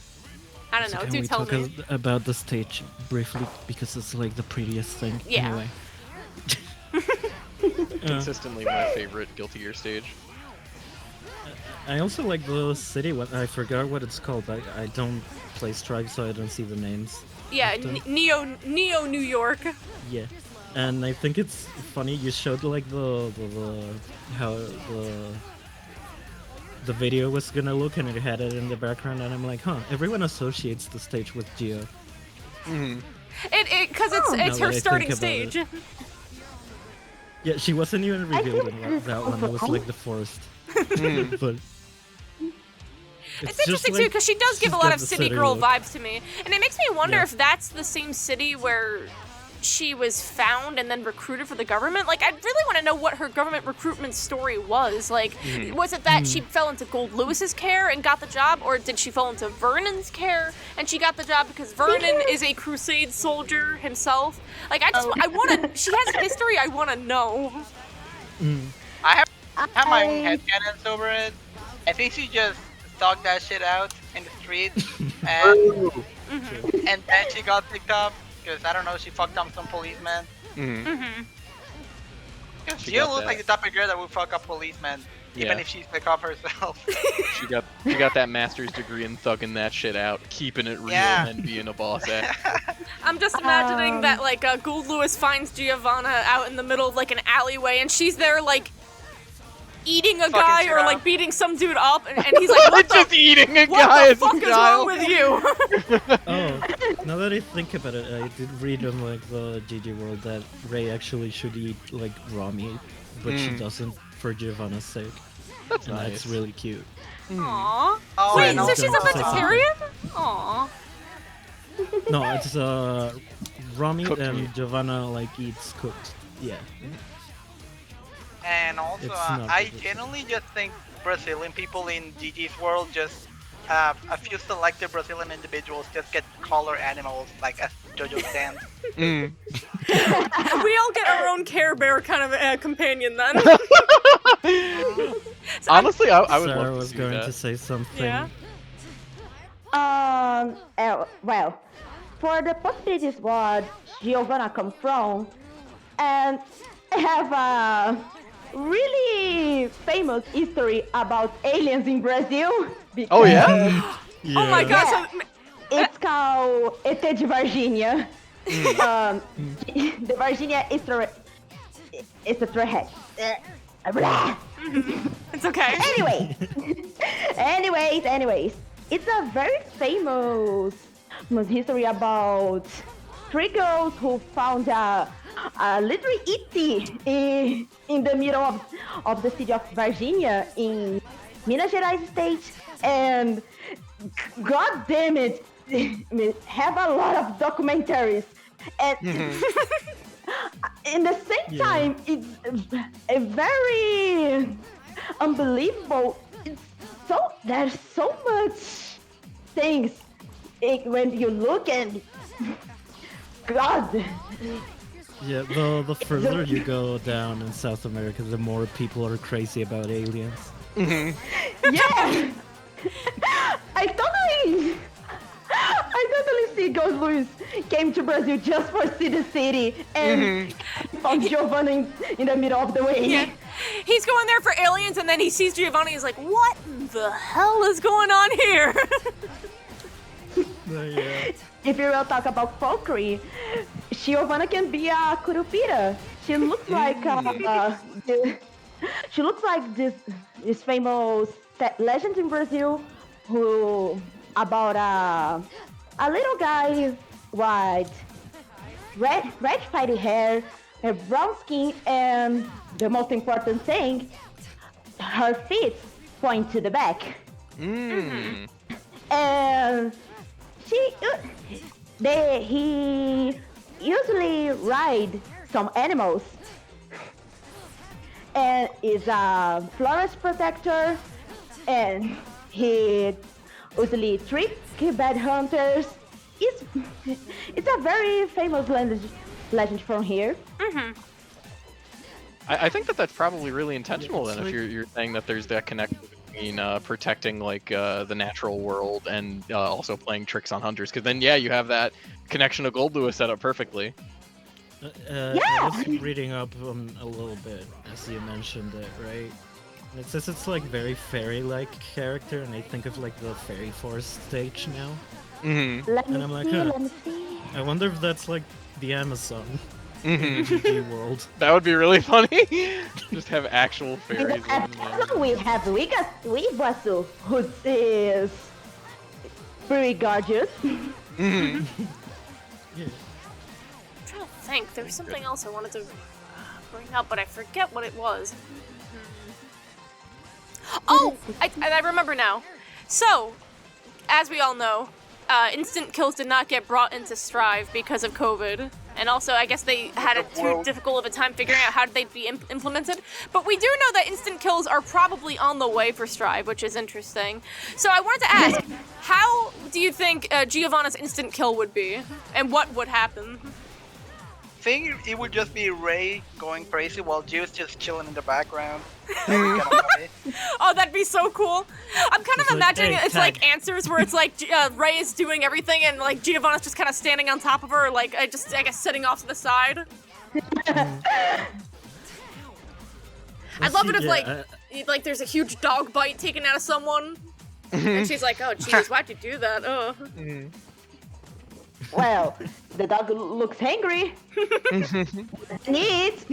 I don't So know? can Do we tell talk me. about the stage briefly because it's like the prettiest thing Yeah. in a way. Consistently my favorite Guilty Gear stage. I also like the city one. I forgot what it's called. I don't play Stripe, so I don't see the names. Yeah, often. Neo New York. Yeah, and I think it's funny you showed like the how the video was gonna look, and it had it in the background, and I'm like, huh, everyone associates the stage with Gio. Because it's Now that her I think starting about stage. it. Yeah, she wasn't even revealed think in that one. It was also- like the forest. But It's just interesting too like because she does give she's a lot got of the city city girl look. vibes to me, and it makes me wonder Yeah. if that's the same city where she was found and then recruited for the government. Like, I really want to know what her government recruitment story was. Like, was it that she fell into Gold Lewis's care and got the job, or did she fall into Vernon's care and she got the job because Vernon is a crusade soldier himself? Like, I want to. She has history. I want to know. I have my own I- headcanons over it. I think she just stuck that shit out in the street, and then she got picked up because I don't know, she fucked up some policemen. She She got looks that. like the type of girl that would fuck up policemen, even Yeah. if she's the cop herself. She got that master's degree in thugging that shit out, keeping it real, Yeah. and being a boss act. I'm just imagining that like Gold Lewis finds Giovanna out in the middle of like an alleyway, and she's there like eating a Fucking guy shit or up. like beating some dude up, and he's like, "What Just the, eating a what guy the as fuck a is child. wrong with you?" oh, now that I think about it, I did read on like the GG World that Ray actually should eat like raw meat, but she doesn't for Giovanna's sake. That's And nice. that's really cute. Aww. Oh, Wait, and so also- she's a vegetarian? Aww. No, it's raw meat Cooked and meat. Giovanna like eats cooked. Yeah. And also, It's not I delicious. genuinely just think Brazilian people in GG's world just have a few selected Brazilian individuals just get color animals, like as JoJo stands. We all get our own Care Bear kind of companion then. Honestly, I would Sarah love to was see going that. to say something. Yeah. Well, for the possibilities what Giovanna come from, and I have a really famous history about aliens in Brazil. Oh because yeah? Oh my Yeah. gosh. Yeah. So, It's called ET de Virginia. The Virginia is a threat. it's okay. Anyway, anyways, it's a very famous history about three girls who found a little ET in the middle of the city of Virginia in Minas Gerais state, and god damn it, have a lot of documentaries, and in the same time, it's a very unbelievable. There's so much things when you look and God. Yeah, the further you go down in South America, the more people are crazy about aliens. Yeah. I totally see Ghost Luis came to Brazil just for see the city and found Giovanna in the middle of the way. Yeah. He's going there for aliens, and then he sees Giovanni. He's like, "What the hell is going on here?" Yeah. If you will talk about folklore, Giovanna can be a curupira. She looks like she looks like this famous legend in Brazil who about a little guy with red fiery hair, her brown skin, and the most important thing, her feet point to the back. And he usually ride some animals and is a florist protector, and he usually tricks bad hunters. It's a very famous legend from here. I think that's probably really intentional then, It's if you're saying that there's that connection between protecting like the natural world and also playing tricks on hunters, because then you have that connection to Gold Lewis set up perfectly. I was reading up on a little bit as you mentioned it, right? And it says it's like very fairy-like character, and I think of like the Fairy Forest stage now. Mm-hmm. Let me And I'm like, see, huh. let me see. I wonder if that's like the Amazon Mm-hmm. GG world. That would be really funny. Just have actual fairies. At Amazon, we got Weebasu, who is pretty gorgeous. Mm-hmm. Yeah. I'm trying to think. There was something else I wanted to bring up, but I forget what it was. Oh, I remember now. So, as we all know, instant kills did not get brought into Strive because of COVID. And also, I guess they had it too difficult of a time figuring out how they'd be implemented. But we do know that instant kills are probably on the way for Strive, which is interesting. So I wanted to ask, how do you think Giovanna's instant kill would be? And what would happen? I think it would just be Ray going crazy while Gio's just chilling in the background. Oh, that'd be so cool. I'm kind of It's like, imagining hey, it's tag. like Answers, where it's like Ray is doing everything and like Giovanna's just kind of standing on top of her, like I guess sitting off to the side. I'd love it if like there's a huge dog bite taken out of someone, and she's like, "Oh, jeez, why'd you do that?" Oh. Well, the dog looks hungry. Neat.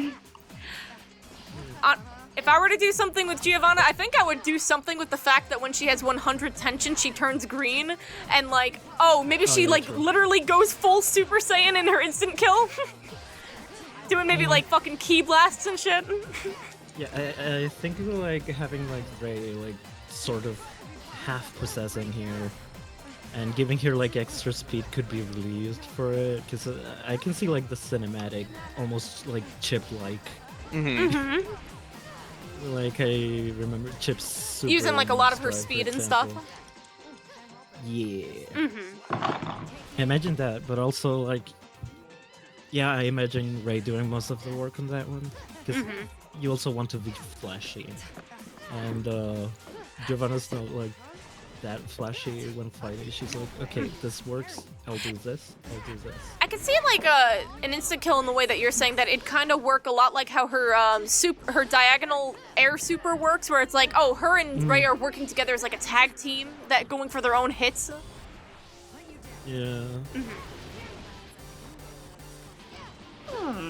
If I were to do something with Giovanna, I think I would do something with the fact that when she has 100 tension, she turns green, and like, maybe she like literally goes full Super Saiyan in her instant kill, doing maybe like fucking ki blasts and shit. Yeah, I think like having like Ray like sort of half possessing here and giving her like extra speed could be really used for it, because I can see like the cinematic, almost like Chip-like. Like I remember Chip's super Using like a lot of her Strive, for speed and stuff. example. Yeah. Imagine that, but also like, yeah, I imagine Ray doing most of the work on that one, because you also want to be flashy, and Giovanna's not like that flashy when fighting. She's like, okay, this works. I'll do this. I'll do this. I could see like an instant kill in the way that you're saying that it kind of work a lot like how her her diagonal air super works, where it's like, oh, her and Ray are working together as like a tag team that going for their own hits. Yeah.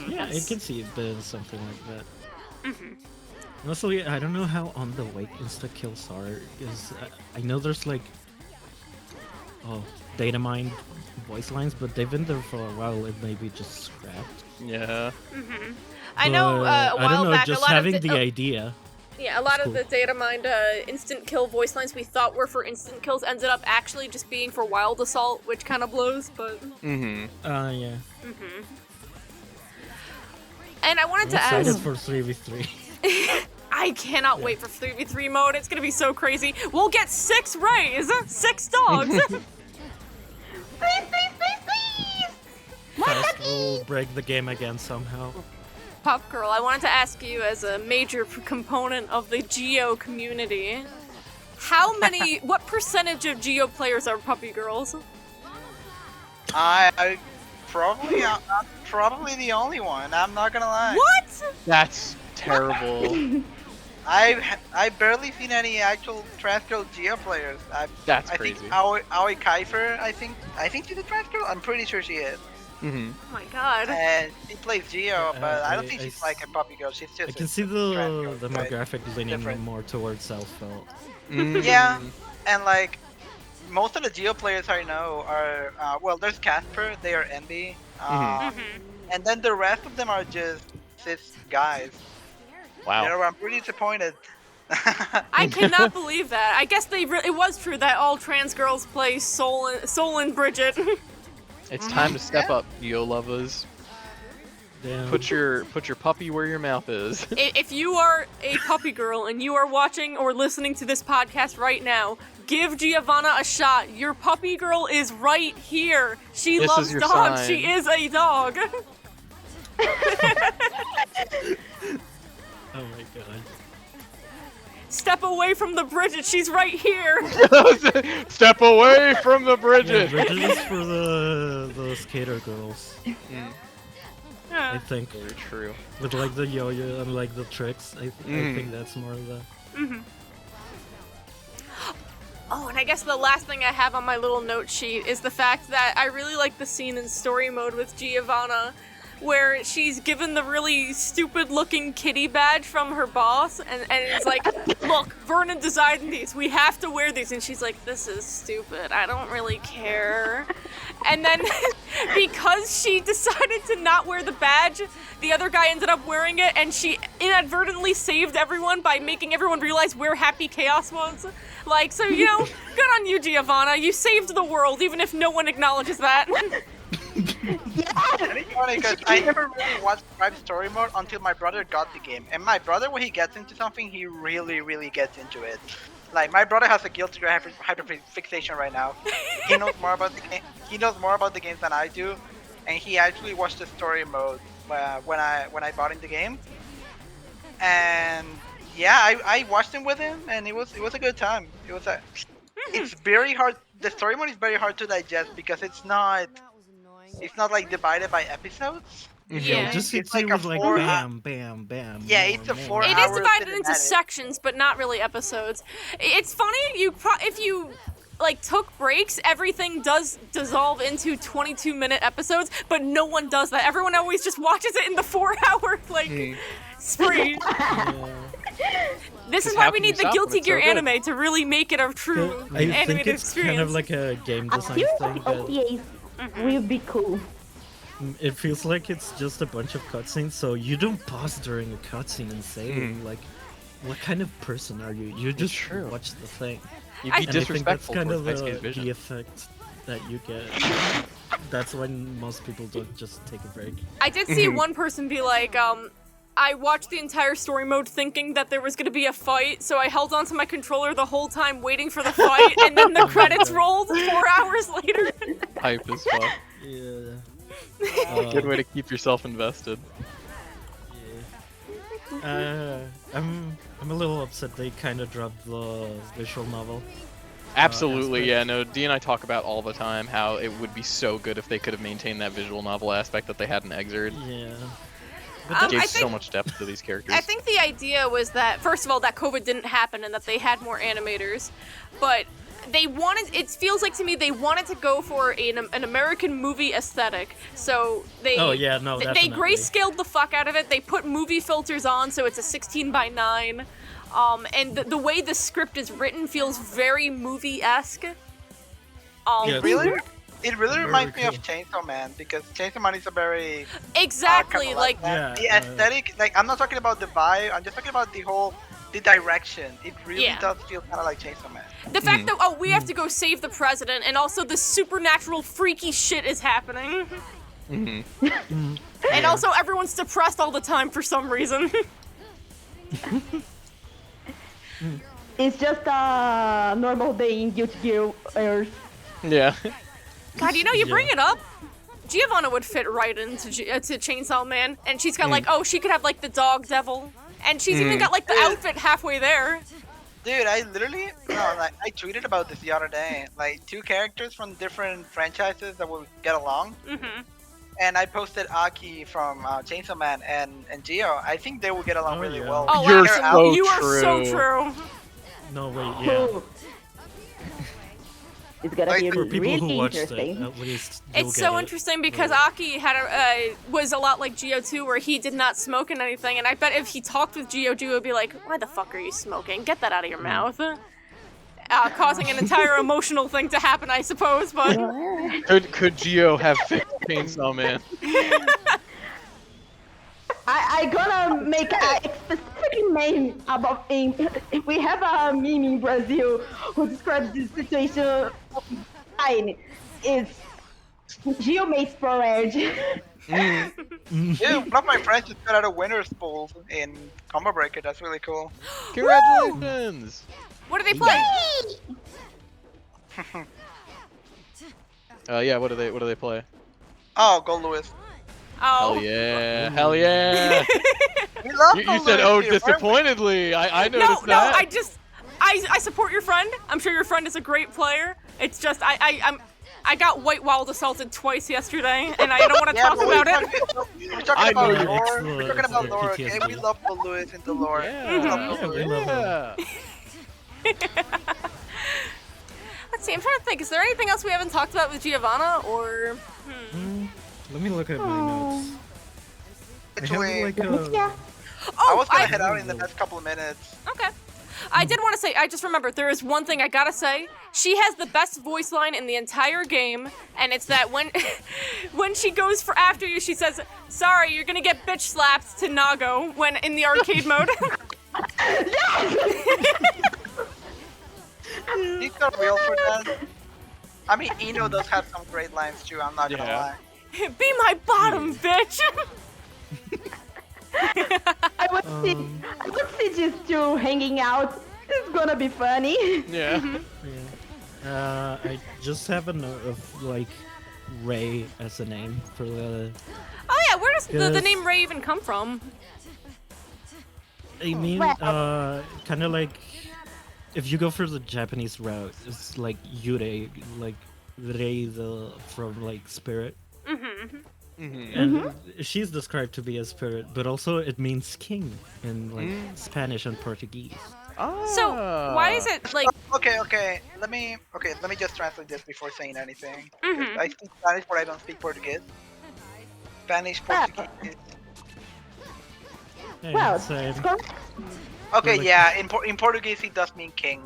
Yeah, I can see it being something like that. Also, I don't know how on the way insta kills are, because I know there's like data mined voice lines, but they've been there for a while. It may be just scrapped. Yeah. I know a I while don't know, back just a lot having of the idea. Yeah, a lot of cool. the data mined instant kill voice lines we thought were for instant kills ended up actually just being for wild assault, which kind of blows, but... Yeah. And I wanted I'm to excited ask... for 3v3. I cannot wait for 3v3 mode, it's gonna be so crazy. We'll get 6 Rays! 6 dogs! Please, please, please, please! Fast will break the game again somehow. Pupgirl, I wanted to ask you as a major component of the Geo community, what percentage of Geo players are puppy girls? I probably I'm probably the only one. I'm not gonna lie. What? That's terrible. I've barely seen any actual trash girl Geo players. That's I crazy. think Aoi Kaifer, I think she's a trash girl. I'm pretty sure she is. Oh my god. And she plays Geo, but I don't think I she's like a puppy girl. She's just. I can a see trash girl, the right? demographic leaning Different. more towards self-felt. Yeah, and like most of the Geo players I know are well, there's Casper, they are Envy, and then the rest of them are just cis guys. Wow. You know, I'm pretty disappointed. I cannot believe that. I guess it was true that all trans girls play Soul and Bridget. It's time to step up, Yo lovers. Damn. Put your puppy where your mouth is. If you are a puppy girl and you are watching or listening to this podcast right now, give Giovanna a shot. Your puppy girl is right here. She This loves is your dogs. sign. She is a dog. Oh my god. Step away from the Bridget. She's right here. Step away from the Yeah, Bridget. Bridget is for the skater girls, I Yeah. think. Very true. With like the yo-yo and like the tricks, I think that's more of the... Oh, and I guess the last thing I have on my little note sheet is the fact that I really like the scene in story mode with Giovanna where she's given the really stupid looking kitty badge from her boss and it's like, look, Vernon designed these, we have to wear these, and she's like, this is stupid, I don't really care. And then because she decided to not wear the badge, the other guy ended up wearing it, and she inadvertently saved everyone by making everyone realize where Happy Chaos was. Like, so, you know, good on you, Giovanna. You saved the world, even if no one acknowledges that. And it's funny because I never really watched Tribe Story Mode until my brother got the game. And my brother, when he gets into something, he really gets into it. Like, my brother has a guilty hyperfixation right now. He knows more about the game. He knows more about the games than I do, and he actually watched the story mode when I bought in the game. And yeah, I watched him with him, and it was a good time. It's very hard. The story mode is very hard to digest because it's not like divided by episodes. Yeah. Just It's hits you like a with like 4 bam, bam, bam. Yeah, more, it's a more. 4 It is hour divided into cinematic. sections, but not really episodes. It's funny, if you like took breaks, everything does dissolve into 22-minute episodes, but no one does that. Everyone always just watches it in the 4-hour like spree. This is why how we can you need the stop when Guilty it's so Gear good? anime to really make it a true I think animated it's experience. kind of like a game I design feel thing. like That OVAs will be cool. it feels like it's just a bunch of cutscenes, so you don't pause during a cutscene and say like, "What kind of person are you?" You just true. watch the thing. You'd I- be And I think that's disrespectful kind towards of High Speed Vision. the effect that you get. That's when most people don't just take a break. I did see one person be like, I watched the entire story mode thinking that there was going to be a fight, so I held onto my controller the whole time waiting for the fight, and then the credits rolled 4 hours later. Hype as fuck. Yeah. Good way to keep yourself invested. I'm a little upset they kind of dropped the visual novel. Absolutely, aspect. yeah. No, Dee and I talk about all the time how it would be so good if they could have maintained that visual novel aspect that they had in Exerd. Yeah. It gave I so think- much depth to these characters. I think the idea was that, first of all, that COVID didn't happen and that they had more animators, but they wanted, it feels like to me, they wanted to go for an American movie aesthetic, so they Oh, yeah, no, they definitely. grayscaled the fuck out of it, they put movie filters on, so it's a 16:9, and the way the script is written feels very movie-esque. Yeah, It really Very reminds me cool. of Chainsaw Man because Chainsaw Man is a very Exactly, kinda like, that. Yeah, The aesthetic. Like, I'm not talking about the vibe. I'm just talking about the direction. It really Yeah. does feel kind of like Chainsaw Man. the fact that, oh, we have to go save the president, and also the supernatural freaky shit is happening. And also everyone's depressed all the time for some reason. It's just a normal day in Guilty Gear Earth. Yeah. God, you know, you Yeah. bring it up. Giovanna would fit right into to Chainsaw Man, and she's got like, oh, she could have like the dog devil, and she's even got like the outfit halfway there. Dude, I tweeted about this the other day. Like, 2 characters from different franchises that will get along. And I posted Aki from Chainsaw Man and Gio. I think they will get along Oh, really yeah. well. Oh, You're wow, so you are so true. true. No, wait, yeah. Cool. It's gonna Like, be For people really who watched it, interesting. at least you'll It's get so it. interesting because Aki had was a lot like Gio too, where he did not smoke and anything. And I bet if he talked with Gio, Gio would be like, "Why the fuck are you smoking? Get that out of your mouth." Causing an entire emotional thing to happen, I suppose. But Could Gio have fixed Chainsaw Man? I gonna make a specific meme about him. We have a meme in Brazil who describes this situation fine. It's Gio makes pro edge. Dude, one of my friends just got out of winner's pool in Combo Breaker. That's really cool. Congratulations! What do they play? Yeah. What do they play? Oh, go Lewis. Oh. Hell yeah! Hell yeah! We love You Go said Lewis oh here, weren't we? disappointedly. I No, noticed no, that. I support your friend. I'm sure your friend is a great player. It's just I got white wild assaulted twice yesterday, and I don't want to Yeah, talk but about it. we're talking about know. lore. We're Excellent. talking about lore, okay? PTSD. We love Go Lewis into lore. Yeah, We love Go we Lewis. love Let's see. I'm trying to think. Is there anything else we haven't talked about with Giovanna, or? Let me look at my notes. I have Actually, like Yeah. Oh, I was gonna head out in the next couple of minutes. Okay. I did want to say, I just remembered, there is one thing I gotta say. She has the best voice line in the entire game, and it's that when when she goes for after you, she says, "Sorry, you're gonna get bitch slapped" to Nago when in the arcade mode. He's got real for that. I mean, Eno does have some great lines too. I'm not gonna Yeah. lie. Be my bottom, bitch. I would see these two hanging out. It's gonna be funny. Yeah. I just have a note of like Ray as a name for the. Oh yeah, where does the Yes. name Ray even come from? I mean, Well- kind of like if you go for the Japanese route, it's like Yurei, like Rei from like spirit. And she's described to be a spirit, but also it means king in like Spanish and Portuguese. So why is it like? Okay. Let me just translate this before saying anything. 'Cause I speak Spanish, but I don't speak Portuguese. Spanish, Portuguese. Yeah, Well, same. it's correct. Okay, like- yeah. In Portuguese, it does mean king.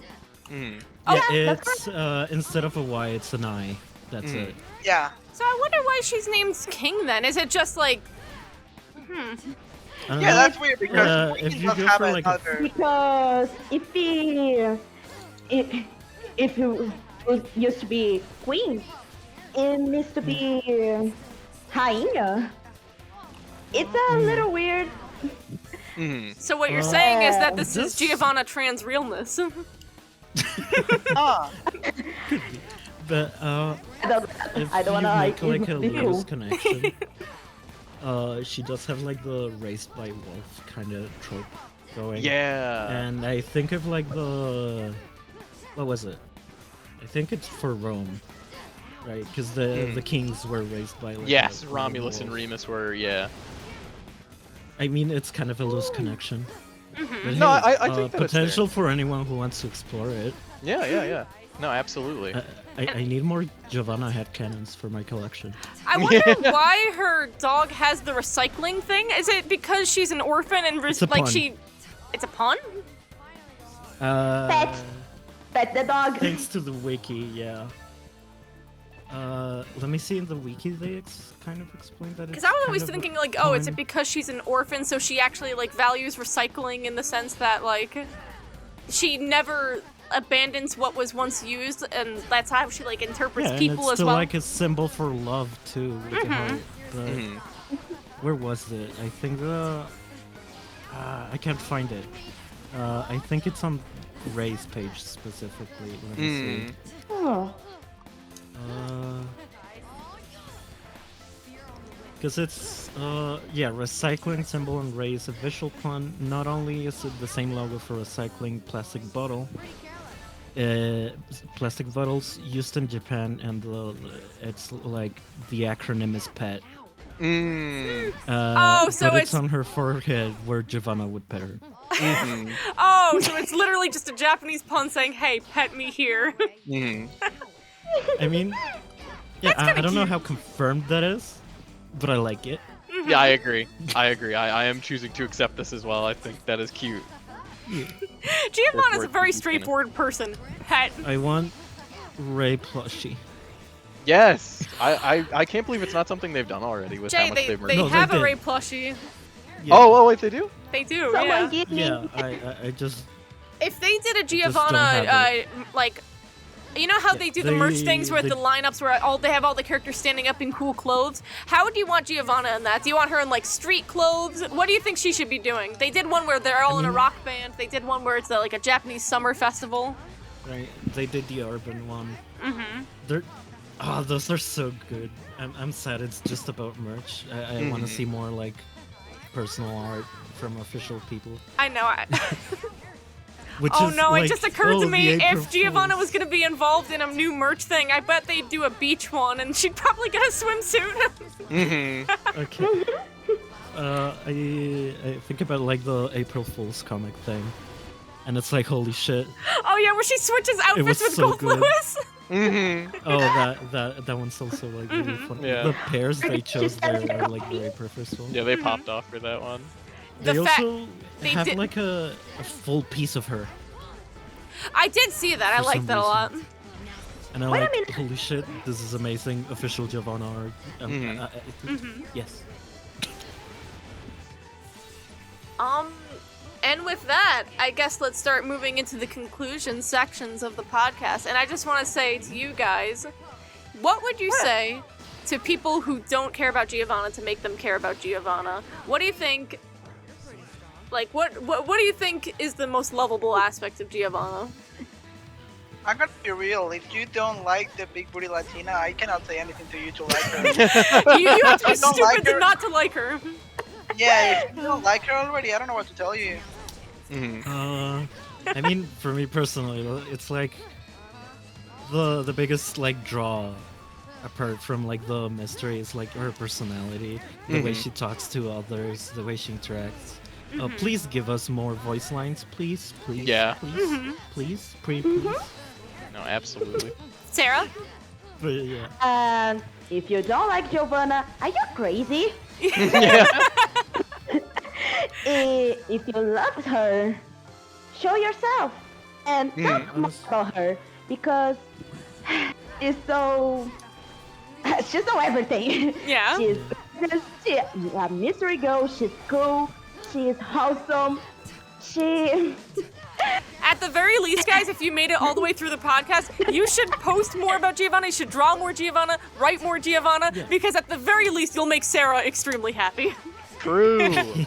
Mm. Yeah, that's it's instead of a Y, it's an I. That's it. Yeah. So I wonder why she's named King then. Is it just like? Yeah, that's weird because if Queen you does go have for, like, a- another. Because if you used to be queen, it needs to be rainha. It's a little weird. So what you're saying is that this this- is Giovanna trans realness. Ah, But if I don't you wanna make like a be loose cool. connection, she does have like the raised by wolf kind of trope going. Yeah. And I think of like what was it? I think it's for Rome, right? Because the kings were raised by like Yes, a Romulus and wolf. Remus were, yeah. I mean, it's kind of a loose connection. But No, hey, I think that it's potential for anyone who wants to explore it. Yeah. No, absolutely. I need more Giovanna headcanons for my collection. I wonder why her dog has the recycling thing. Is it because she's an orphan and It's a like pun. she? It's a pun. Pet the dog. Thanks to the wiki, yeah. Let me see in the wiki they kind of explain that. Because it's I was kind always of a thinking like, oh, is it pun. because she's an orphan, so she actually like values recycling in the sense that like she never abandons what was once used, and that's how she like interprets Yeah, and people it's as still well. like a symbol for love too. With the heart, but where was it? I think I can't find it. I think it's on Ray's page specifically. Let me see. Oh. Because it's, recycling symbol and Ray is a visual pun. Not only is it the same logo for recycling plastic bottle, plastic bottles used in Japan, and it's like the acronym is PET. So but it's- on her forehead where Giovanna would pet her. Oh, so it's literally just a Japanese pun saying, "Hey, pet me here." I mean, yeah, I kinda don't know cute. how confirmed that is, but I like it. Yeah, I agree. I am choosing to accept this as well. I think that is cute. Giovanna's a Word very for straightforward person. Pet. I want Ray plushie. Yes! I can't believe it's not something they've done already with how Jay, much they they've they No, merged. they have a did. Ray plushie. Yeah. Oh, wait, they do? They do. Someone Yeah. give me. Yeah, I just If they did a just don't Giovanna, have like, You know how they do the merch things where the lineups where they have all the characters standing up in cool clothes? How would you want Giovanna in that? Do you want her in like street clothes? What do you think she should be doing? They did one where they're all in a rock band. They did one where it's like a Japanese summer festival. Right, they did the urban one. Those are so good. I'm sad it's just about merch. I want to see more like personal art from official people. I know. Which Oh is, no, like, it just occurred to the me, April if Giovanna Fools. was gonna be involved in a new merch thing, I bet they'd do a beach one and she'd probably get a swimsuit. Okay. I think about like the April Fool's comic thing. And it's like, holy shit. Oh yeah, where she switches outfits with so Gold good. Lewis. Oh, that one's also like really funny. Yeah. The pairs they chose there are like very purposeful. Yeah, they popped off for that one. They The fact- also they have did- like a full piece of her. I did see that, I For like some that a lot. reason. And I'm Wait a like, minute. holy shit, this is amazing. Official Giovanna art. Yes. And with that, I guess let's start moving into the conclusion sections of the podcast. And I just want to say to you guys, what would you say to people who don't care about Giovanna to make them care about Giovanna? What do you think? Like, what do you think is the most lovable aspect of Giovanna? I'm gonna be real. If you don't like the big booty Latina, I cannot say anything to you to like her. You have to be I don't like stupid her. not to like her. Yeah, if you don't like her already, I don't know what to tell you. I mean, for me personally, it's like the biggest like draw, apart from like the mystery, is like her personality, the way she talks to others, the way she interacts. Please give us more voice lines, please, please. Yeah. Please, please. No, absolutely. Sarah? But yeah. And if you don't like Giovanna, are you crazy? If you loved her, show yourself and talk more about her, because she's so everything. Yeah. She's a mystery girl. She's cool. She's wholesome. She. At the very least, guys, if you made it all the way through the podcast, you should post more about Giovanna, you should draw more Giovanna, write more Giovanna, because at the very least, you'll make Sarah extremely happy. True. Thank you.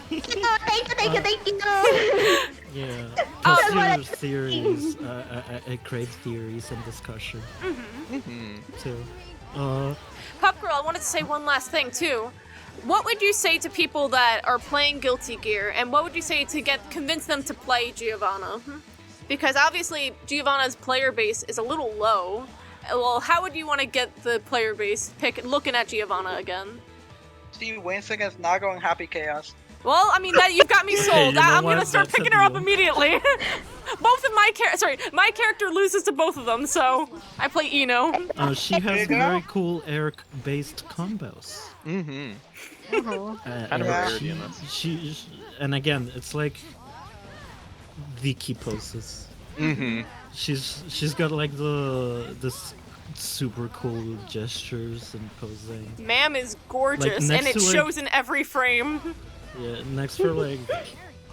Yeah. That's Post what your theories. I crave theories and discussion. Too. Pupgirl, I wanted to say one last thing, too. What would you say to people that are playing Guilty Gear, and what would you say to convince them to play Giovanna? Because obviously, Giovanna's player base is a little low. Well, how would you want to get the player base looking at Giovanna again? She wins against Nago and Happy Chaos. Well, I mean, that you've got me sold. You know I'm what? gonna start That's a picking her up deal. immediately. Both of my character loses to both of them, so I play Eno. She has very cool Eric-based combos. Kind of a rarity in this. She, and again, it's like the key poses. She's got like this super cool gestures and posing. Ma'am is gorgeous, Like, and next it to, like- shows in every frame. Yeah, next for like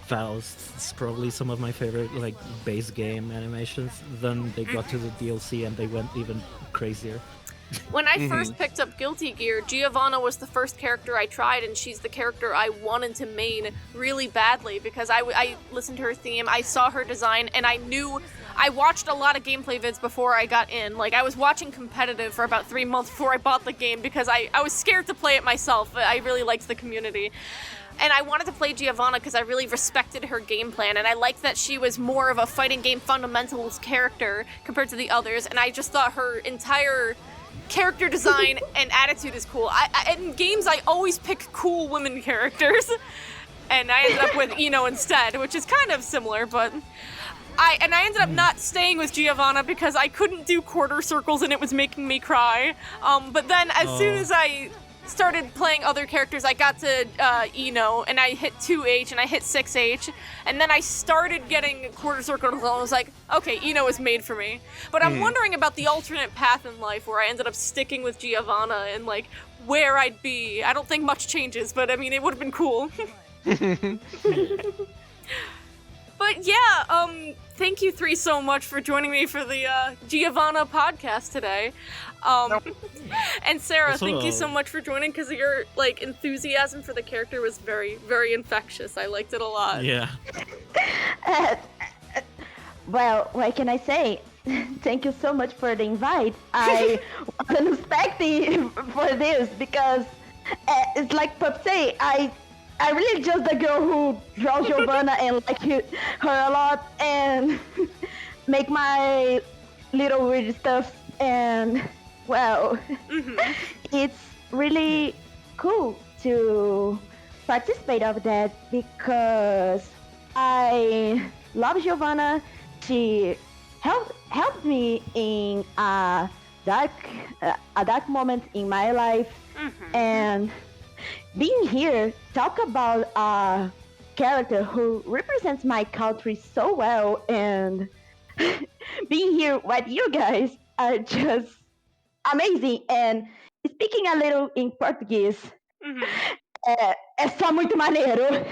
Faust, it's probably some of my favorite like base game animations. Then they got to the DLC and they went even crazier. When I first picked up Guilty Gear, Giovanna was the first character I tried, and she's the character I wanted to main really badly because I listened to her theme, I saw her design, and I watched a lot of gameplay vids before I got in. Like, I was watching competitive for about 3 months before I bought the game because I was scared to play it myself. I really liked the community. And I wanted to play Giovanna because I really respected her game plan, and I liked that she was more of a fighting game fundamentals character compared to the others, and I just thought her entire character design and attitude is cool. In games, I always pick cool women characters, and I ended up with Eno instead, which is kind of similar, but I ended up not staying with Giovanna because I couldn't do quarter circles and it was making me cry. But then as soon as I started playing other characters, I got to Eno, and I hit 2H and I hit 6H, and then I started getting quarter circles, and I was like, okay, Eno is made for me. But I'm wondering about the alternate path in life where I ended up sticking with Giovanna and like where I'd be. I don't think much changes, but I mean, it would have been cool. But yeah, thank you three so much for joining me for the Giovanna podcast today. And Sarah, thank you so much for joining because your like enthusiasm for the character was very, very infectious. I liked it a lot. Yeah. Well, what can I say? Thank you so much for the invite. I wasn't expecting for this because it's like Pup say, I really just the girl who draws Giovanna and like her a lot and make my little weird stuff and well, it's really cool to participate of that because I love Giovanna. She helped me in a dark moment in my life, and being here talk about a character who represents my country so well, and being here with you guys are just amazing. And speaking a little in Portuguese, é só muito maneiro.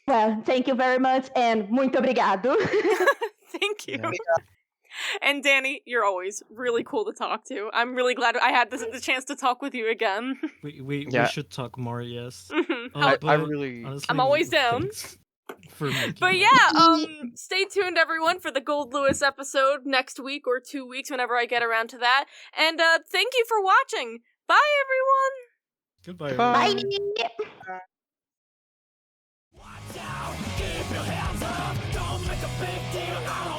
Well, thank you very much, and muito obrigado. Thank you. And Dani, you're always really cool to talk to. I'm really glad I had the chance to talk with you again. We should talk more, yes. I But really... honestly, I'm always down. thanks for making But it. yeah, stay tuned everyone for the Gold Lewis episode next week or 2 weeks whenever I get around to that. And thank you for watching. Bye everyone. Goodbye. Bye. everyone. Bye. Keep your hands up, don't make a big deal out of